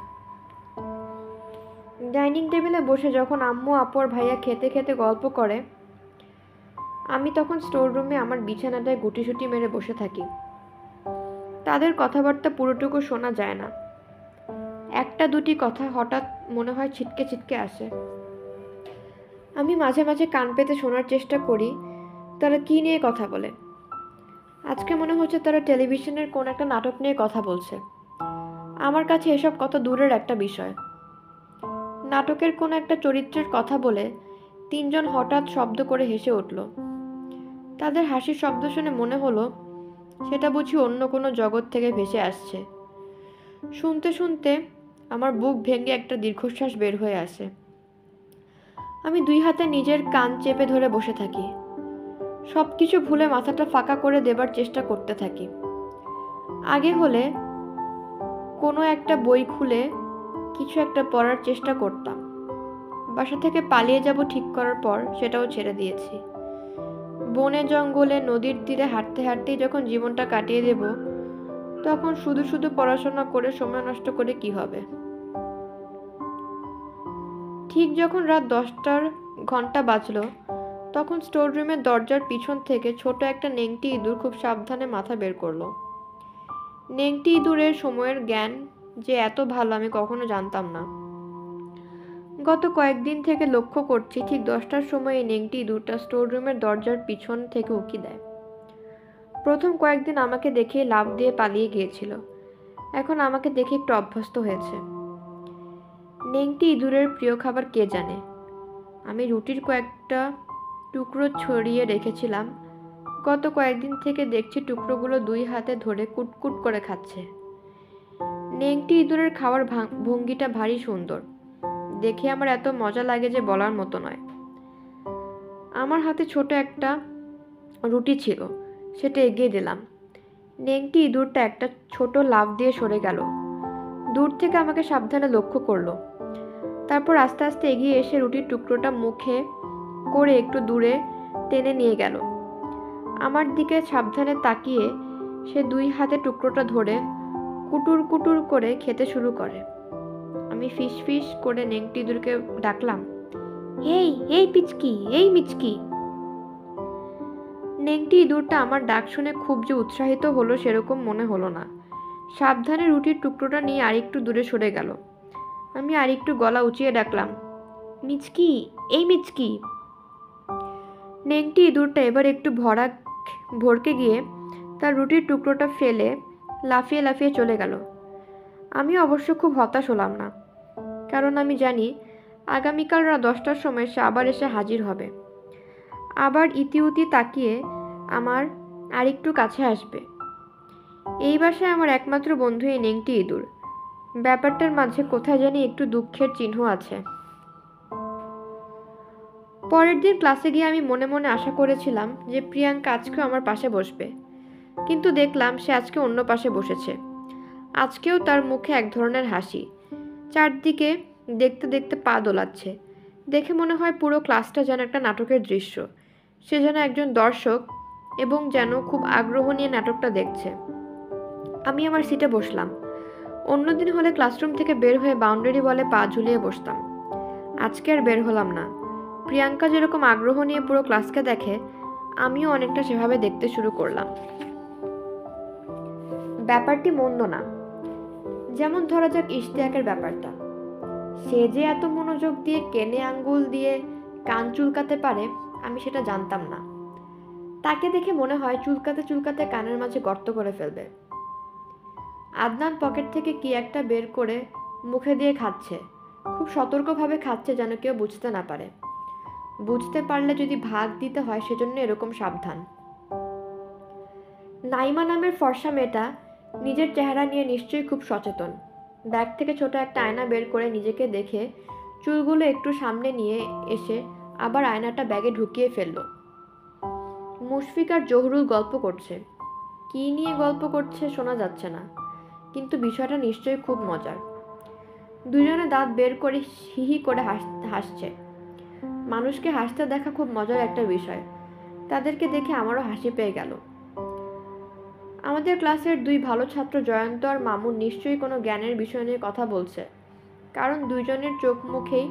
ডাইনিং টেবিলে বসে যখন আম্মু, আপু আর ভাইয়া খেতে খেতে গল্প করে, আমি তখন স্টোর রুমে আমার বিছানাটায় গুটিসুটি মেরে বসে থাকি। তাদের কথাবার্তা পুরোটুকু শোনা যায় না। একটা দুটি কথা হঠাৎ মনে হয় ছিটকে ছিটকে আসে। আমি মাঝে মাঝে কান পেতে শোনার চেষ্টা করি তারা কী নিয়ে কথা বলে। আজকে মনে হচ্ছে তারা টেলিভিশনের কোন একটা নাটক নিয়ে কথা বলছে। আমার কাছে এসব কত দূরের একটা বিষয়। নাটকের কোন একটা চরিত্রের কথা বলে তিনজন হঠাৎ শব্দ করে হেসে উঠল। তাদের হাসির শব্দ শুনে মনে হলো সেটা বুঝি অন্য কোনো জগৎ থেকে ভেসে আসছে। শুনতে শুনতে আমার বুক ভেঙে একটা দীর্ঘশ্বাস বের হয়ে আসে। আমি দুই হাতে নিজের কান চেপে ধরে বসে থাকি। সব কিছু ভুলে মাথাটা ফাঁকা করে দেবার চেষ্টা করতে থাকি। আগে হলে কোনো একটা বই খুলে কিছু একটা পড়ার চেষ্টা করতাম। বাসা থেকে পালিয়ে যাব ঠিক করার পর সেটাও ছেড়ে দিয়েছি। বনে জঙ্গলে নদীর তীরে হাঁটতে হাঁটতেই যখন জীবনটা কাটিয়ে দেব, তখন শুধু শুধু পড়াশোনা করে সময় নষ্ট করে কি হবে। ঠিক যখন রাত 10টার ঘন্টা বাজলো, তখন স্টোর রুমের দরজার পিছন থেকে ছোট একটা নেংটি ইঁদুর খুব সাবধানে মাথা বের করলো। নেংটি ইঁদুরের সময়ের জ্ঞান যে এত ভালো আমি কখনো জানতাম না। গত কয়েকদিন থেকে লক্ষ্য করছি ঠিক 10টার সময় এই নেংটি ইঁদুরটা স্টোর রুমের দরজার পিছন থেকে উঁকি দেয়। প্রথম কয়েকদিন আমাকে দেখেই লাফ দিয়ে পালিয়ে গিয়েছিল, এখন আমাকে দেখে একটু অভ্যস্ত হয়েছে। নেংটি ইঁদুরের প্রিয় খাবার কে জানে। আমি রুটির কয়েকটা টুকরো ছড়িয়ে রেখেছিলাম, গত কয়েকদিন থেকে দেখছি টুকরোগুলো দুই হাতে ধরে কুটকুট করে খাচ্ছে। নেংটি ইঁদুরের খাওয়ার ভঙ্গিটা ভারী সুন্দর, দেখে আমার এত মজা লাগে যে বলার মতো নয়। আমার হাতে ছোট একটা রুটি ছিল, সেটা এগিয়ে দিলাম। নেংটি ইঁদুরটা একটা ছোট লাফ দিয়ে সরে গেল, দূর থেকে আমাকে সাবধানে লক্ষ্য করলো। তারপর আস্তে আস্তে এগিয়ে এসে রুটির টুকরোটা মুখে করে একটু দূরে টেনে নিয়ে গেল। আমার দিকে সাবধানে তাকিয়ে সে দুই হাতে টুকরোটা ধরে কুটুর কুটুর করে খেতে শুরু করে। আমি ফিস ফিস করে নেংটি ইঁদুরকে ডাকলাম, এই এই পিচকি, এই মিচকি। নেংটি ইঁদুরটা আমার ডাক শুনে খুব যে উৎসাহিত হলো সেরকম মনে হলো না। সাবধানে রুটির টুকরোটা নিয়ে আরেকটু দূরে সরে গেল। আমি আরেকটু গলা উঁচিয়ে ডাকলাম, মিচকি, এই মিচকি। নেংটি ইঁদুরটা এবার একটু ভড়কে গিয়ে তার রুটির টুকরোটা ফেলে লাফিয়ে লাফিয়ে চলে গেল। আমি অবশ্য খুব হতাশ হলাম না, কারণ আমি জানি আগামীকাল রাত 10টার সময় সে আবার এসে হাজির হবে। আবার ইতিউতি তাকিয়ে আমার আর একটু কাছে আসবে। এই বাসায় আমার একমাত্র বন্ধু এই নেংটি ইঁদুর। ব্যাপারটার মাঝে কোথায় জানি একটু দুঃখের চিহ্ন আছে। পরের দিন ক্লাসে গিয়ে আমি মনে মনে আশা করেছিলাম যে প্রিয়াঙ্কা আজকেও আমার পাশে বসবে, কিন্তু দেখলাম সে আজকে অন্য পাশে বসেছে। আজকেও তার মুখে এক ধরনের হাসি, চারদিকে দেখতে দেখতে পা দোলাচ্ছে। দেখে মনে হয় পুরো ক্লাসটা যেন একটা নাটকের দৃশ্য। সে যেন একজন দর্শক এবং যেন খুব আগ্রহ নিয়ে নাটকটা দেখছে। আমি আমার সিটে বসলাম। অন্যদিন হলে ক্লাসরুম থেকে বের হয়ে বাউন্ডারি বলে পা ঝুলিয়ে বসতাম। আজকে আর বের হলাম না। প্রিয়াঙ্কা যেরকম আগ্রহ নিয়ে পুরো ক্লাসকে দেখে, আমিও অনেকটা সেভাবে দেখতে শুরু করলাম। ব্যাপারটি মন্দ না। যেমন ধরা যাক ইশতিয়াকের ব্যাপারটা। সে যে এত মনোযোগ দিয়ে কেনে আঙ্গুল দিয়ে কান চুলকাতে পারে আমি সেটা জানতাম না। তাকে দেখে মনে হয় চুলকাতে চুলকাতে কানের মাঝে গর্ত করে ফেলবে। আদনান পকেট থেকে কি একটা বের করে মুখে দিয়ে খাচ্ছে। খুব সতর্কভাবে খাচ্ছে যেন কেউ বুঝতে না পারে। বুঝতে পারলে যদি ভাগ দিতে হয় সেজন্য এরকম সাবধান। নাইমা নামের ফর্সা মেয়েটা নিজের চেহারা নিয়ে নিশ্চয়ই খুব সচেতন। ব্যাগ থেকে ছোট একটা আয়না বের করে নিজেকে দেখে চুলগুলো একটু সামনে নিয়ে এসে আবার আয়নাটা ব্যাগে ঢুকিয়ে ফেলল। মুশফিক আর জহুরুল গল্প করছে। কী নিয়ে গল্প করছে শোনা যাচ্ছে না, কিন্তু বিষয়টা নিশ্চয়ই খুব মজার। দুজনে দাঁত বের করে হিহি করে হাসছে। মানুষকে হাসতে দেখা খুব মজার একটা বিষয়। তাদেরকে দেখে আমারও হাসি পেয়ে গেল। আমাদের ক্লাসের দুই ভালো ছাত্র জয়ন্ত আর মামুন নিশ্চয়ই কোনো জ্ঞানের বিষয় নিয়ে কথা বলছে, কারণ দুইজনের চোখ মুখেই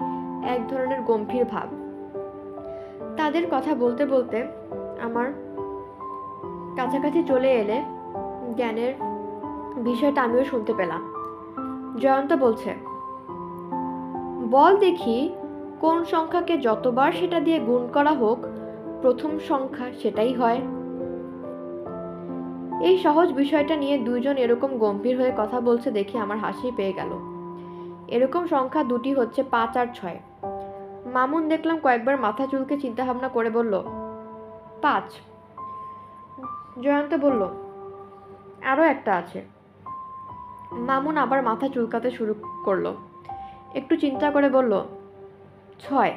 এক ধরনের গম্ভীর ভাব। তাদের কথা বলতে বলতে আমার কাছাকাছি চলে এলে জ্ঞানের বিষয়টা আমিও শুনতে পেলাম। জয়ন্ত বলছে, বল দেখি কোন সংখ্যাকে যতবার সেটা দিয়ে গুণ করা হোক প্রথম সংখ্যা সেটাই হয়। এই সহজ বিষয়টা নিয়ে দুইজন এরকম গম্ভীর হয়ে কথা বলছে দেখে আমার হাসি পেয়ে গেল। এরকম সংখ্যা দুটি হচ্ছে 5 আর 6। মামুন দেখলাম কয়েকবার মাথা চুলকে চিন্তা ভাবনা করে বলল, 5। জয়ন্ত বলল, আরও একটা আছে। মামুন আবার মাথা চুলকাতে শুরু করলো। একটু চিন্তা করে বলল, 6।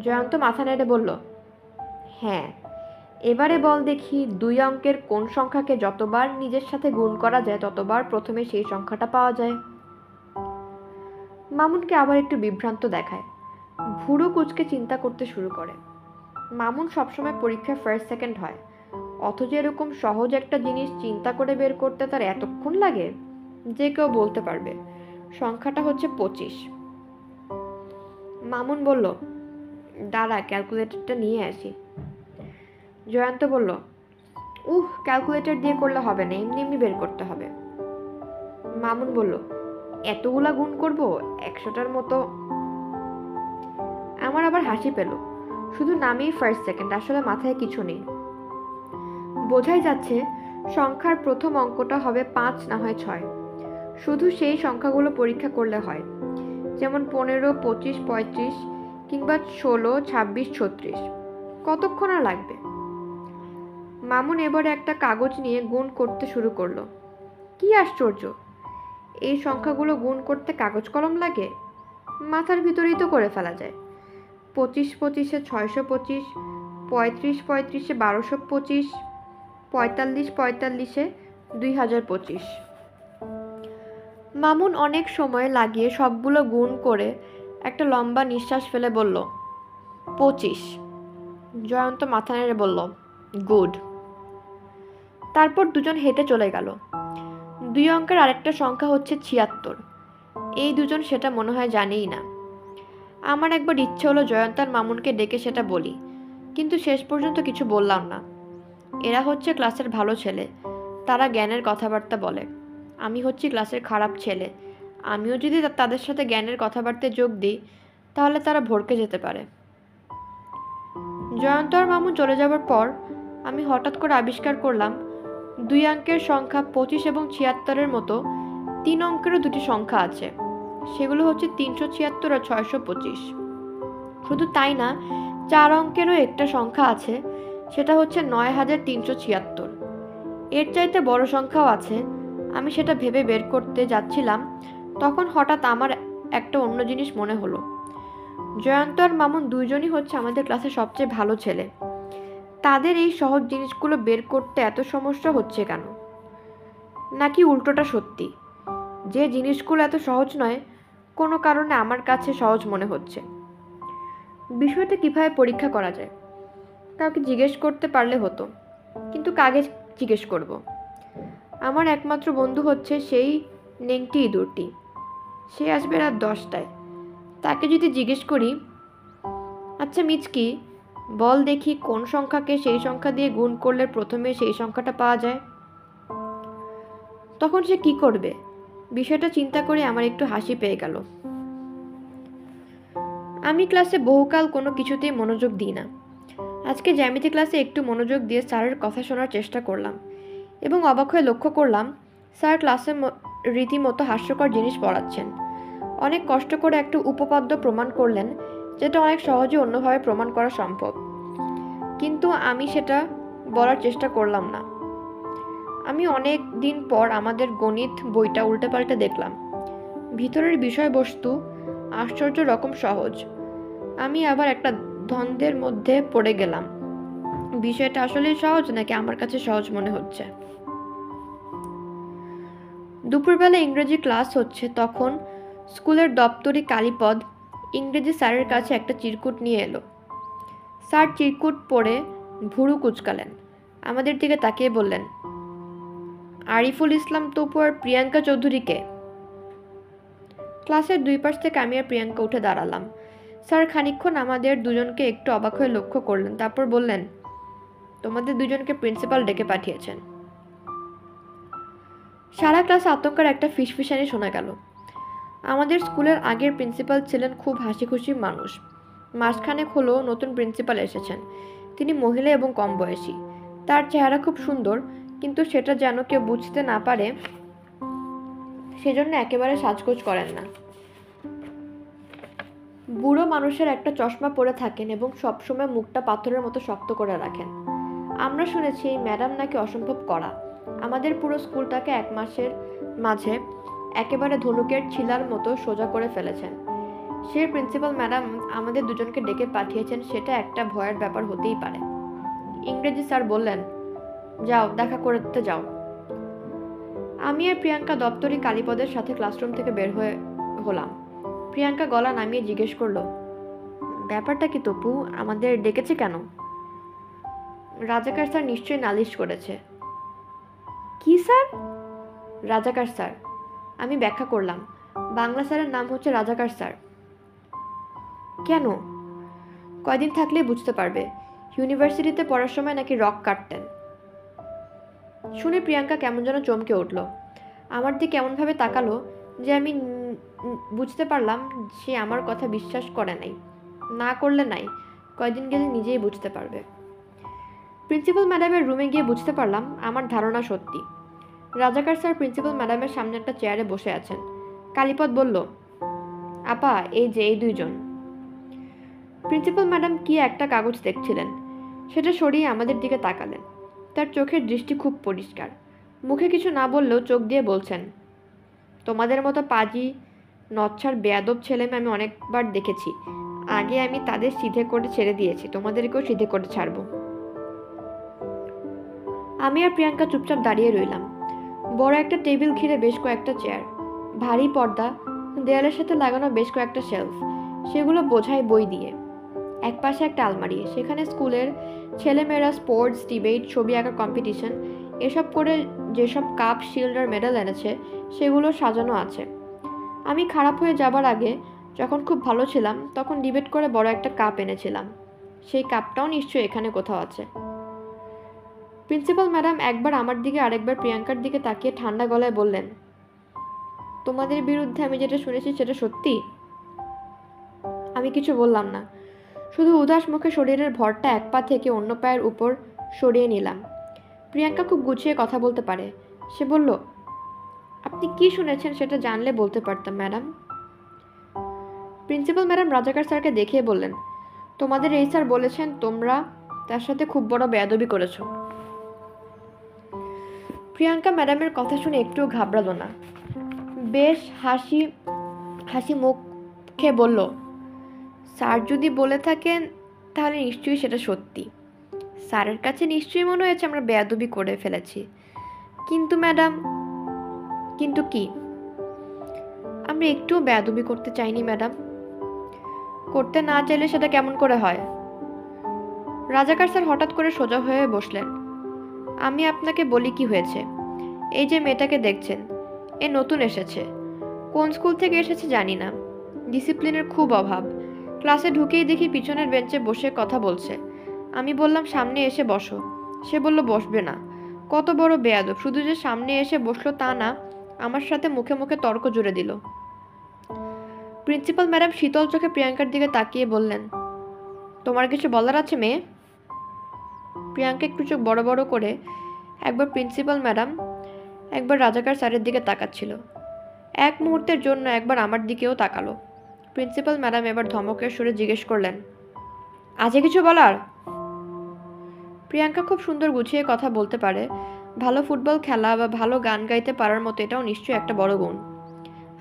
জয়ন্ত মাথা নেড়ে বলল, হ্যাঁ। এবারে বল দেখি 2 অঙ্কের কোন সংখ্যাকে যতবার নিজের সাথে গুণ করা যায় ততবার প্রথমে সেই সংখ্যাটা পাওয়া যায়। মামুনকে আবার একটু বিভ্রান্ত দেখায়। ভুরু কুঁচকে চিন্তা করতে শুরু করে। মামুন সবসময় পরীক্ষায় ফার্স্ট সেকেন্ড হয়, অথচ এরকম সহজ একটা জিনিস চিন্তা করে বের করতে তার এতক্ষণ লাগে। যে কেউ বলতে পারবে সংখ্যাটা হচ্ছে 25। মামুন বলল, দাঁড়া ক্যালকুলেটরটা নিয়ে আসি। জয়ন্ত বলল, ক্যালকুলেটর দিয়ে করলে হবে না, এমনি এমনি বের করতে হবে। মামুন বলল, এতগুলা গুণ করব 100টার মতো। আমার আবার হাসি পেল। শুধু নামেই ফার্স্ট সেকেন্ড, আসলে মাথায় কিছু নেই। বোঝাই যাচ্ছে সংখ্যার প্রথম অঙ্কটা হবে 5 না হয় 6। শুধু সেই সংখ্যাগুলো পরীক্ষা করলে হয়, যেমন 15, 25, 35 কিংবা 16, 26, 36। কতক্ষণ আর লাগবে? মামুন এবারে একটা কাগজ নিয়ে গুণ করতে শুরু করলো। কি আশ্চর্য, এই সংখ্যাগুলো গুণ করতে কাগজ কলম লাগে? মাথার ভিতরেই তো করে ফেলা যায়। 25 25-এ 625, 35 35-এ 1225, 45 45-এ 2025। মামুন অনেক সময় লাগিয়ে সবগুলো গুণ করে একটা লম্বা নিঃশ্বাস ফেলে বলল, 25। জয়ন্ত মাথা নেড়ে বলল, গুড। তারপর দুজন হেঁটে চলে গেল। 2 অঙ্কের আরেকটা সংখ্যা হচ্ছে 76। এই দুজন সেটা মনে হয় জানেই না। আমার একবার ইচ্ছে হলো জয়ন্ত আর মামুনকে ডেকে সেটা বলি, কিন্তু শেষ পর্যন্ত কিছু বললাম না। এরা হচ্ছে ক্লাসের ভালো ছেলে, তারা জ্ঞানের কথাবার্তা বলে। আমি হচ্ছি ক্লাসের খারাপ ছেলে, আমিও যদি তাদের সাথে জ্ঞানের কথাবার্তায় যোগ দিই তাহলে তারা ভড়কে যেতে পারে। জয়ন্ত আর মামুন চলে যাবার পর আমি হঠাৎ করে আবিষ্কার করলাম 2 অঙ্কের সংখ্যা 25 এবং 76-এর মতো 3 অঙ্কেরও দুটি সংখ্যা আছে। সেগুলো হচ্ছে 376 আর 625। শুধু তাই না, 4 অঙ্কেরও একটা সংখ্যা আছে সেটা হচ্ছে 9376। এর চাইতে বড় সংখ্যাও আছে। আমি সেটা ভেবে বের করতে যাচ্ছিলাম, তখন হঠাৎ আমার একটা অন্য জিনিস মনে হলো। জয়ন্ত আর মামুন দুইজনই হচ্ছে আমাদের ক্লাসের সবচেয়ে ভালো ছেলে। তাদের এই সহজ জিনিসগুলো বের করতে এত সমস্যা হচ্ছে কেন? নাকি উল্টোটা সত্যি, যে জিনিসগুলো এত সহজ নয় কোনো কারণে আমার কাছে সহজ মনে হচ্ছে? বিষয়টা কিভাবে পরীক্ষা করা যায়? কাউকে জিজ্ঞেস করতে পারলে হতো, কিন্তু কাকে জিজ্ঞেস করব? আমার একমাত্র বন্ধু হচ্ছে সেই নেংটি ইঁদুরটি। সে আসবে রাত 10টায়। তাকে যদি জিজ্ঞেস করি, আচ্ছা মিচকি, বল দেখি কোন সংখ্যাকে সেই সংখ্যা দিয়ে গুণ করলে প্রথমে সেই সংখ্যাটা পাওয়া যায়, তখন সে কি করবে? বিষয়টা চিন্তা করে আমার একটু হাসি পেয়ে গেল। আমি ক্লাসে বহুকাল কোনো কিছুতেই মনোযোগ দিই না। আজকে জ্যামিতি ক্লাসে একটু মনোযোগ দিয়ে স্যারের কথা শোনার চেষ্টা করলাম এবং অবাক হয়ে লক্ষ্য করলাম স্যার ক্লাসে রীতিমতো হাস্যকর জিনিস পড়াচ্ছেন। অনেক কষ্ট করে একটা উপপাদ্য প্রমাণ করলেন, যেটা অনেক সহজে অন্যভাবে প্রমাণ করা সম্ভব, কিন্তু আমি সেটা বলার চেষ্টা করলাম না। আমি অনেক দিন পর আমাদের গণিত বইটা উল্টে পাল্টে দেখলাম। ভিতরের বিষয়বস্তু আশ্চর্য রকম সহজ। আমি আবার একটা দ্বন্দ্বের মধ্যে পড়ে গেলাম, বিষয়টা আসলেই সহজ নাকি আমার কাছে সহজ মনে হচ্ছে। দুপুরবেলা ইংরেজি ক্লাস হচ্ছে, তখন স্কুলের দপ্তরি কালীপদ ইংরেজি স্যারের কাছে একটা চিরকুট নিয়ে এলো। স্যার চিরকুট পড়ে ভুরু কুঁচকালেন, আমাদের দিকে তাকিয়ে বললেন, আরিফুল ইসলাম তপু আর প্রিয়াঙ্কা চৌধুরীকে? ক্লাসের দুই পাশ থেকে আমি আর প্রিয়াঙ্কা উঠে দাঁড়ালাম। স্যার খানিকক্ষণ আমাদের দুজনকে একটু অবাক হয়ে লক্ষ্য করলেন, তারপর বললেন, তোমাদের দুজনকে প্রিন্সিপাল ডেকে পাঠিয়েছেন। সারা ক্লাসে আতঙ্কের একটা ফিসফিসানি শোনা গেল। আমাদের স্কুলের আগের প্রিন্সিপাল ছিলেন খুব হাসি খুশি মানুষ। মাসখানেক হলো নতুন প্রিন্সিপাল এসেছেন। তিনি মহিলা এবং কম বয়সী। তার চেহারা খুব সুন্দর, কিন্তু সেটা যেন কেউ বুঝতে না পারে সেজন্য একেবারে সাজগোজ করেন না। বুড়ো মানুষের একটা চশমা পরে থাকেন এবং সবসময় মুখটা পাথরের মতো শক্ত করে রাখেন। আমরা শুনেছি এই ম্যাডাম নাকি অসম্ভব কড়া। আমাদের পুরো স্কুলটাকে 1 মাসের মাঝে একেবারে ধনুকের ছিলার মতো সোজা করে ফেলেছেন। সে প্রিন্সিপাল ম্যাডাম আমাদের দুজনকে ডেকে পাঠিয়েছেন, সেটা একটা ভয়ের ব্যাপার হতেই পারে। ইংরেজি স্যার বললেন, যাও দেখা করতে যাও। আমি আর প্রিয়াঙ্কা দপ্তরি কালীপদের সাথে ক্লাসরুম থেকে বের হলাম। প্রিয়াঙ্কা গলা নামিয়ে জিজ্ঞেস করলো, ব্যাপারটা কি তপু, আমাদের ডেকেছে কেন? রাজাকার স্যার নিশ্চয়ই নালিশ করেছে। কি স্যার? রাজাকার স্যার। আমি ব্যাখ্যা করলাম, বাংলা স্যারের নাম হচ্ছে রাজাকার স্যার। কেন? কয়দিন থাকলেই বুঝতে পারবে। ইউনিভার্সিটিতে পড়ার সময় নাকি রক কাটতেন। শুনে প্রিয়াঙ্কা কেমন যেন চমকে উঠল। আমার দিকে এমনভাবে তাকালো যে আমি বুঝতে পারলাম সে আমার কথা বিশ্বাস করে নাই। না করলে নাই, কয়দিন গেলে নিজেই বুঝতে পারবে। প্রিন্সিপাল ম্যাডামের রুমে গিয়ে বুঝতে পারলাম আমার ধারণা সত্যি। রাজাকার স্যার প্রিন্সিপাল ম্যাডামের সামনে একটা চেয়ারে বসে আছেন। কালীপদ বলল, আপা, এই যে এই দুইজন। প্রিন্সিপাল ম্যাডাম কি একটা কাগজ দেখছিলেন, সেটা সরিয়ে আমাদের দিকে তাকালেন। তার চোখের দৃষ্টি খুব পরিষ্কার। মুখে কিছু না বললেও চোখ দিয়ে বলছেন, তোমাদের মতো পাজি নচ্ছার বেয়াদব ছেলেমেয়ে আমি অনেকবার দেখেছি। আগে আমি তাদের সিধে করে ছেড়ে দিয়েছি, তোমাদেরকেও সিধে করে ছাড়বো। আমি আর প্রিয়াঙ্কা চুপচাপ দাঁড়িয়ে রইলাম। বড় একটা টেবিল ঘিরে বেশ কয়েকটা চেয়ার, ভারী পর্দা, দেয়ালের সাথে লাগানো বেশ কয়েকটা শেলফ, সেগুলো বোঝায় বই দিয়ে। একপাশে একটা আলমারি, সেখানে স্কুলের ছেলেমেয়েরা স্পোর্টস, ডিবেট, ছবি আঁকার কম্পিটিশন এসব করে যেসব কাপ, শিল্ড আর মেডেল এনেছে সেগুলো সাজানো আছে। আমি খারাপ হয়ে যাবার আগে যখন খুব ভালো ছিলাম তখন ডিবেট করে বড় একটা কাপ এনেছিলাম। সেই কাপটাও নিশ্চয়ই এখানে কোথাও আছে। প্রিন্সিপাল ম্যাডাম একবার আমার দিকে আরেকবার প্রিয়াঙ্কার দিকে তাকিয়ে ঠান্ডা গলায় বললেন, তোমাদের বিরুদ্ধে আমি যেটা শুনেছি সেটা সত্যি? আমি কিছু বললাম না, শুধু উদাস মুখে শরীরের ভরটা এক পা থেকে অন্য পায়ের উপর সরিয়ে নিলাম। প্রিয়াঙ্কা খুব গুছিয়ে কথা বলতে পারে। সে বলল, আপনি কি শুনেছেন সেটা জানলে বলতে পারতাম ম্যাডাম। প্রিন্সিপাল ম্যাডাম রাজাকার স্যারকে দেখিয়ে বললেন, তোমাদের এই স্যার বলেছেন তোমরা তার সাথে খুব বড় বেয়াদবি করেছো। প্রিয়াঙ্কা ম্যাডামের কথা শুনে একটুও ঘাবড়ালো না, বেশ হাসি হাসি মুখে বলল, স্যার যদি বলে থাকেন তাহলে নিশ্চয়ই সেটা সত্যি। স্যারের কাছে নিশ্চয়ই মনে হয়েছে আমরা বেয়াদবি করে ফেলেছি। কিন্তু ম্যাডাম। কিন্তু কি? আমরা একটুও বেয়াদবি করতে চাইনি ম্যাডাম। করতে না চাইলে সেটা কেমন করে হয়? রাজাকার স্যার হঠাৎ করে সোজা হয়ে বসলেন। আমি আপনাকে বলি কি হয়েছে। এই যে মেয়েটাকে দেখছেন, এ নতুন এসেছে। কোন স্কুল থেকে এসেছে জানি না। ডিসিপ্লিনের খুব অভাব। ক্লাসে ঢুকেই দেখি পিছনের বেঞ্চে বসে কথা বলছে। আমি বললাম সামনে এসে বসো। সে বলল বসবে না। কত বড় বেয়াদব! শুধু যে সামনে এসে বসলো তা না, আমার সাথে মুখে মুখে তর্ক জুড়ে দিল। প্রিন্সিপাল ম্যাডাম শীতল চোখে প্রিয়াঙ্কার দিকে তাকিয়ে বললেন, তোমার কিছু বলার আছে মেয়ে? প্রিয়াঙ্কা একটু চোখ বড় বড় করে একবার প্রিন্সিপাল ম্যাডাম একবার রাজাকার স্যারের দিকে তাকাচ্ছিল। এক মুহূর্তের জন্য একবার আমার দিকেও তাকালো। প্রিন্সিপাল ম্যাডাম এবার ধমকের সুরে জিজ্ঞেস করলেন, আছে কিছু বলার? প্রিয়াঙ্কা খুব সুন্দর গুছিয়ে কথা বলতে পারে। ভালো ফুটবল খেলা বা ভালো গান গাইতে পারার মতো এটাও নিশ্চয়ই একটা বড় গুণ।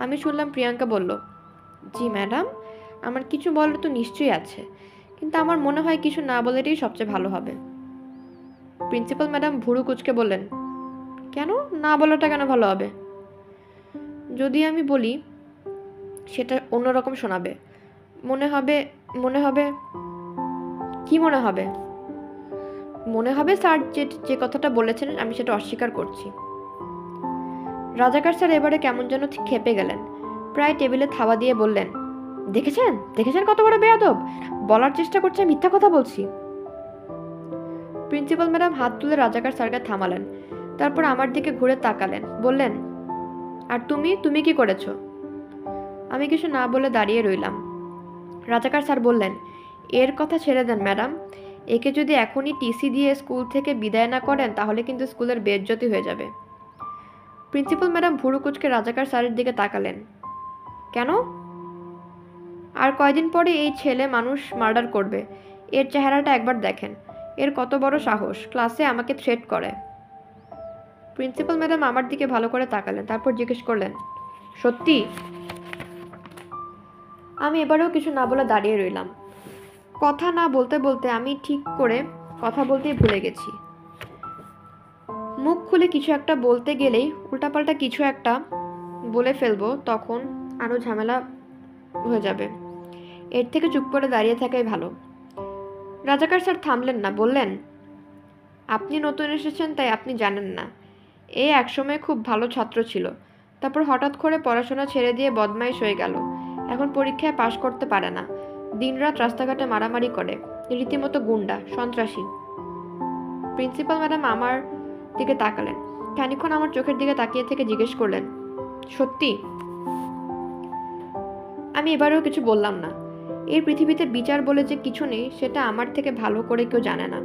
আমি শুনলাম প্রিয়াঙ্কা বলল, জি ম্যাডাম, আমার কিছু বলার তো নিশ্চয়ই আছে, কিন্তু আমার মনে হয় কিছু না বলারই সবচেয়ে ভালো হবে। প্রিন্সিপাল ম্যাডাম ভুরু কুঁচকে বললেন, কেন না বলাটা কেন ভালো হবে? যদি আমি বলি সেটা অন্যরকম শোনাবে। মনে হবে কি মনে হবে? মনে হবে স্যার যে কথাটা বলেছেন আমি সেটা অস্বীকার করছি। রাজাকার স্যার এবারে কেমন যেন ক্ষেপে গেলেন। প্রায় টেবিলে থাবা দিয়ে বললেন, দেখেছেন কত বড় বেয়াদব! বলার চেষ্টা করছে মিথ্যা কথা বলছি। প্রিন্সিপাল ম্যাডাম হাত তুলে রাজাকার স্যারকে থামালেন। তারপর আমার দিকে ঘুরে তাকালেন, বললেন, আর তুমি কি করেছো? আমি কিছু না বলে দাঁড়িয়ে রইলাম। রাজাকার স্যার বললেন, এর কথা ছেড়ে দেন ম্যাডাম। একে যদি এখনই টিসি দিয়ে স্কুল থেকে বিদায় না করেন তাহলে কিন্তু স্কুলের বেইজ্জতি হয়ে যাবে। প্রিন্সিপাল ম্যাডাম ভুরু কুঁচকে রাজাকার স্যারের দিকে তাকালেন। কেন? আর কয়দিন পরে এই ছেলে মানুষ মার্ডার করবে। এর চেহারাটা একবার দেখেন। এর কত বড় সাহস, ক্লাসে আমাকে থ্রেট করে। প্রিন্সিপাল ম্যাডাম আমার দিকে ভালো করে তাকালেন, তারপর জিজ্ঞেস করলেন, সত্যি? আমি এবারেও কিছু না বলে দাঁড়িয়ে রইলাম। কথা না বলতে বলতে আমি ঠিক করে কথা বলতেই ভুলে গেছি। মুখ খুলে কিছু একটা বলতে গেলেই উল্টাপাল্টা কিছু একটা বলে ফেলবো, তখন আরও ঝামেলা হয়ে যাবে। এর থেকে চুপ করে দাঁড়িয়ে থাকাই ভালো। রাজাকার স্যার থামলেন না, বললেন, আপনি নতুন এসেছেন তাই আপনি জানেন না। এ একসময় খুব ভালো ছাত্র ছিল, তারপর হঠাৎ করে পড়াশোনা ছেড়ে দিয়ে বদমাইশ হয়ে গেল। এখন পরীক্ষায় পাশ করতে পারে না, দিনরাত রাস্তাঘাটে মারামারি করে, রীতিমতো গুন্ডা, সন্ত্রাসী। প্রিন্সিপাল ম্যাডাম আমার দিকে তাকালেন, খানিকক্ষণ আমার চোখের দিকে তাকিয়ে থেকে জিজ্ঞেস করলেন, সত্যি? আমি এবারেও কিছু বললাম না। এই পৃথিবীতে বিচার বলে যে কিছু নেই সেটা আমার থেকে ভালো করে কেউ জানে না।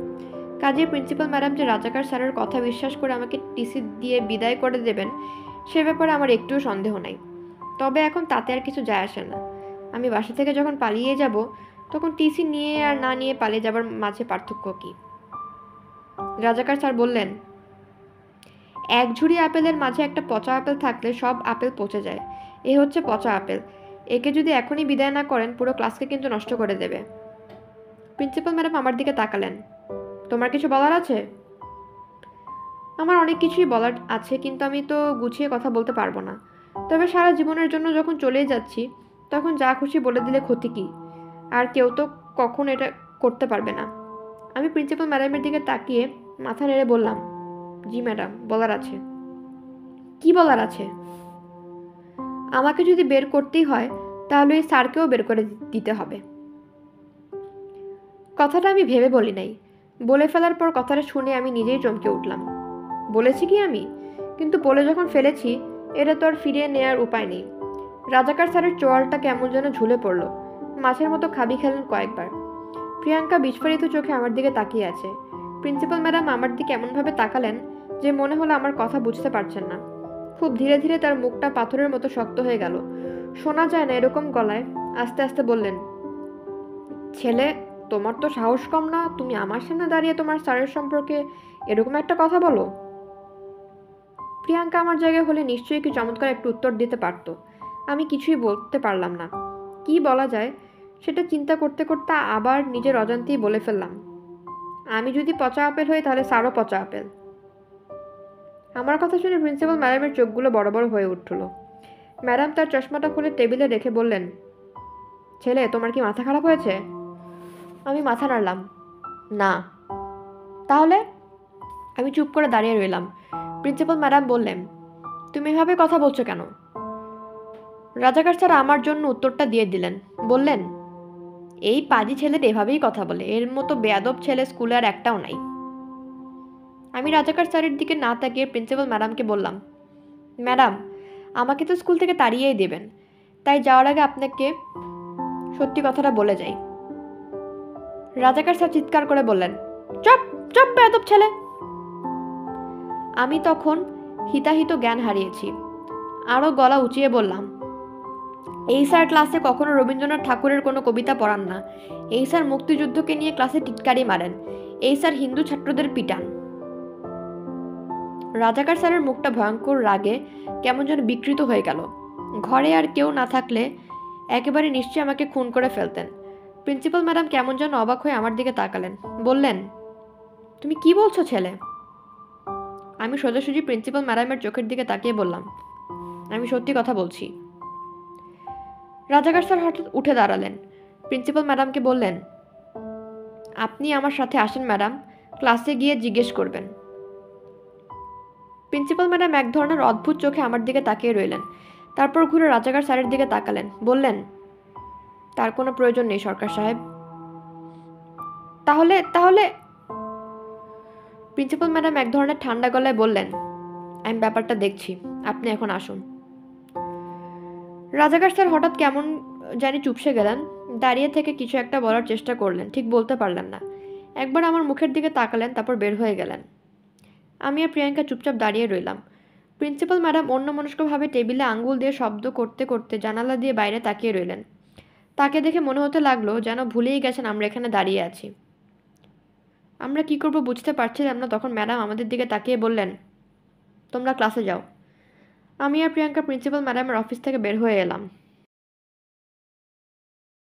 কাজেই প্রিন্সিপাল ম্যাডাম যে রাজাকার স্যারের কথা বিশ্বাস করে আমাকে টিসি দিয়ে বিদায় করে দেবেন সে ব্যাপারে আমার একটুও সন্দেহ নাই। তবে এখন তাতে আর কিছু যায় আসে না। আমি বাসা থেকে যখন পালিয়ে যাব তখন টিসি নিয়ে আর না নিয়ে পালিয়ে যাবার মাঝে পার্থক্য কি? রাজাকার স্যার বললেন, এক ঝুড়ি আপেলের মাঝে একটা পচা আপেল থাকলে সব আপেল পচে যায়। এ হচ্ছে পচা আপেল। একে যদি এখনই বিদায় না করেন পুরো ক্লাসকে কিন্তু নষ্ট করে দেবে। প্রিন্সিপাল ম্যাডাম আমার দিকে তাকালেন, তোমার কিছু বলার আছে? আমার অনেক কিছুই বলার আছে, কিন্তু আমি তো গুছিয়ে কথা বলতে পারবো না। তবে সারা জীবনের জন্য যখন চলেই যাচ্ছি তখন যা খুশি বলে দিলে ক্ষতি কি? আর কেউ তো কখন এটা করতে পারবে না। আমি প্রিন্সিপাল ম্যাডামের দিকে তাকিয়ে মাথা নেড়ে বললাম, জি ম্যাডাম, বলার আছে। কি বলার আছে? আমাকে যদি বের করতেই হয় তাহলে এই স্যারকেও বের করে দিতে হবে। কথাটা আমি ভেবে বলি নাই। বলে ফেলার পর কথাটা শুনে আমি নিজেই চমকে উঠলাম। বলেছি কি আমি? কিন্তু বলে যখন ফেলেছি এটা তো আর ফিরিয়ে নেওয়ার উপায় নেই। রাজাকার স্যারের চোয়ালটা কেমন যেন ঝুলে পড়ল। মাছের মতো খাবি খেলেন কয়েকবার। প্রিয়াঙ্কা বিস্ফোরিত চোখে আমার দিকে তাকিয়ে আছে। প্রিন্সিপাল ম্যাডাম আমার দিকে এমনভাবে তাকালেন যে মনে হলো আমার কথা বুঝতে পারছেন না। খুব ধীরে ধীরে তার মুখটা পাথরের মতো শক্ত হয়ে গেল। শোনা যায় না এরকম গলায় আস্তে আস্তে বললেন, ছেলে তোমার তো সাহস কম না, তুমি আমার সামনে দাঁড়িয়ে তোমার স্যারের সম্পর্কে এরকম একটা কথা বলো? প্রিয়াঙ্কা আমার জায়গায় হলে নিশ্চয়ই কি চমৎকার একটু উত্তর দিতে পারতো। আমি কিছুই বলতে পারলাম না। কি বলা যায় সেটা চিন্তা করতে করতে আবার নিজের অজান্তেই বলে ফেললাম, আমি যদি পচা আপেল হই তাহলে স্যারও পচা আপেল। আমার কথা শুনে প্রিন্সিপাল ম্যাডামের চোখগুলো বড় বড় হয়ে উঠল। ম্যাডাম তার চশমাটা খুলে টেবিলে রেখে বললেন, ছেলে তোমার কি মাথা খারাপ হয়েছে? আমি মাথা নাড়লাম, না। তাহলে? আমি চুপ করে দাঁড়িয়ে রইলাম। প্রিন্সিপাল ম্যাডাম বললেন, তুমি এভাবে কথা বলছো কেন? রাজাকার স্যার আমার জন্য উত্তরটা দিয়ে দিলেন। বললেন, এই পাজি ছেলেটা এভাবেই কথা বলে, এর মতো বেয়াদব ছেলে স্কুলে আর একটাও নাই। আমি রাজাকার স্যারের দিকে না তাকিয়ে প্রিন্সিপাল ম্যাডামকে বললাম, ম্যাডাম আমাকে তো স্কুল থেকে তাড়িয়েই দেবেন, তাই যাওয়ার আগে আপনাকে সত্যি কথাটা বলে যাই। রাজাকার স্যার চিৎকার করে বললেন, চুপ চুপ বেয়াদব ছেলে। আমি তখন হিতাহিত জ্ঞান হারিয়েছি। আরও গলা উঁচিয়ে বললাম, এই স্যার ক্লাসে কখনো রবীন্দ্রনাথ ঠাকুরের কোনো কবিতা পড়ান না। এই স্যার মুক্তিযুদ্ধকে নিয়ে ক্লাসে টিটকারি মারেন। এই স্যার হিন্দু ছাত্রদের পিটান। রাজাকার স্যারের মুখটা ভয়ঙ্কর রাগে কেমন যেন বিকৃত হয়ে গেল। ঘরে আর কেউ না থাকলে একেবারে নিশ্চয়ই আমাকে খুন করে ফেলতেন। প্রিন্সিপাল ম্যাডাম কেমন যেন অবাক হয়ে আমার দিকে তাকালেন। বললেন, তুমি কি বলছো ছেলে? আমি সোজাসুজি প্রিন্সিপাল ম্যাডামের চোখের দিকে তাকিয়ে বললাম, আমি সত্যি কথা বলছি। রাজাকার স্যার হঠাৎ উঠে দাঁড়ালেন। প্রিন্সিপাল ম্যাডামকে বললেন, আপনি আমার সাথে আসেন ম্যাডাম, ক্লাসে গিয়ে জিজ্ঞেস করবেন। প্রিন্সিপাল ম্যাডাম এক ধরনের অদ্ভুত চোখে আমার দিকে তাকিয়ে রইলেন। তারপর ঘুরে রাজাকার স্যারের দিকে তাকালেন। বললেন, তার কোনো প্রয়োজন নেই সরকার সাহেব। তাহলে তাহলে প্রিন্সিপাল ম্যাডাম এক ধরনের ঠান্ডা গলায় বললেন, আমি ব্যাপারটা দেখছি, আপনি এখন আসুন। রাজাকার স্যার হঠাৎ কেমন জানি চুপসে গেলেন। দাঁড়িয়ে থেকে কিছু একটা বলার চেষ্টা করলেন, ঠিক বলতে পারলেন না। একবার আমার মুখের দিকে তাকালেন, তারপর বের হয়ে গেলেন। আমি আর প্রিয়াঙ্কা চুপচাপ দাঁড়িয়ে রইলাম। প্রিন্সিপাল ম্যাডাম অন্যমনস্কভাবে টেবিলে আঙ্গুল দিয়ে শব্দ করতে করতে জানালা দিয়ে বাইরে তাকিয়ে রইলেন। তাকে দেখে মনে হতে লাগলো যেন ভুলেই গেছেন আমরা এখানে দাঁড়িয়ে আছি। আমরা কি করব বুঝতে পারছিলাম না, তখন ম্যাডাম আমাদের দিকে তাকিয়ে বললেন, তোমরা ক্লাসে যাও। আমি আর প্রিয়াঙ্কা প্রিন্সিপাল ম্যাডামের অফিস থেকে বের হয়ে এলাম।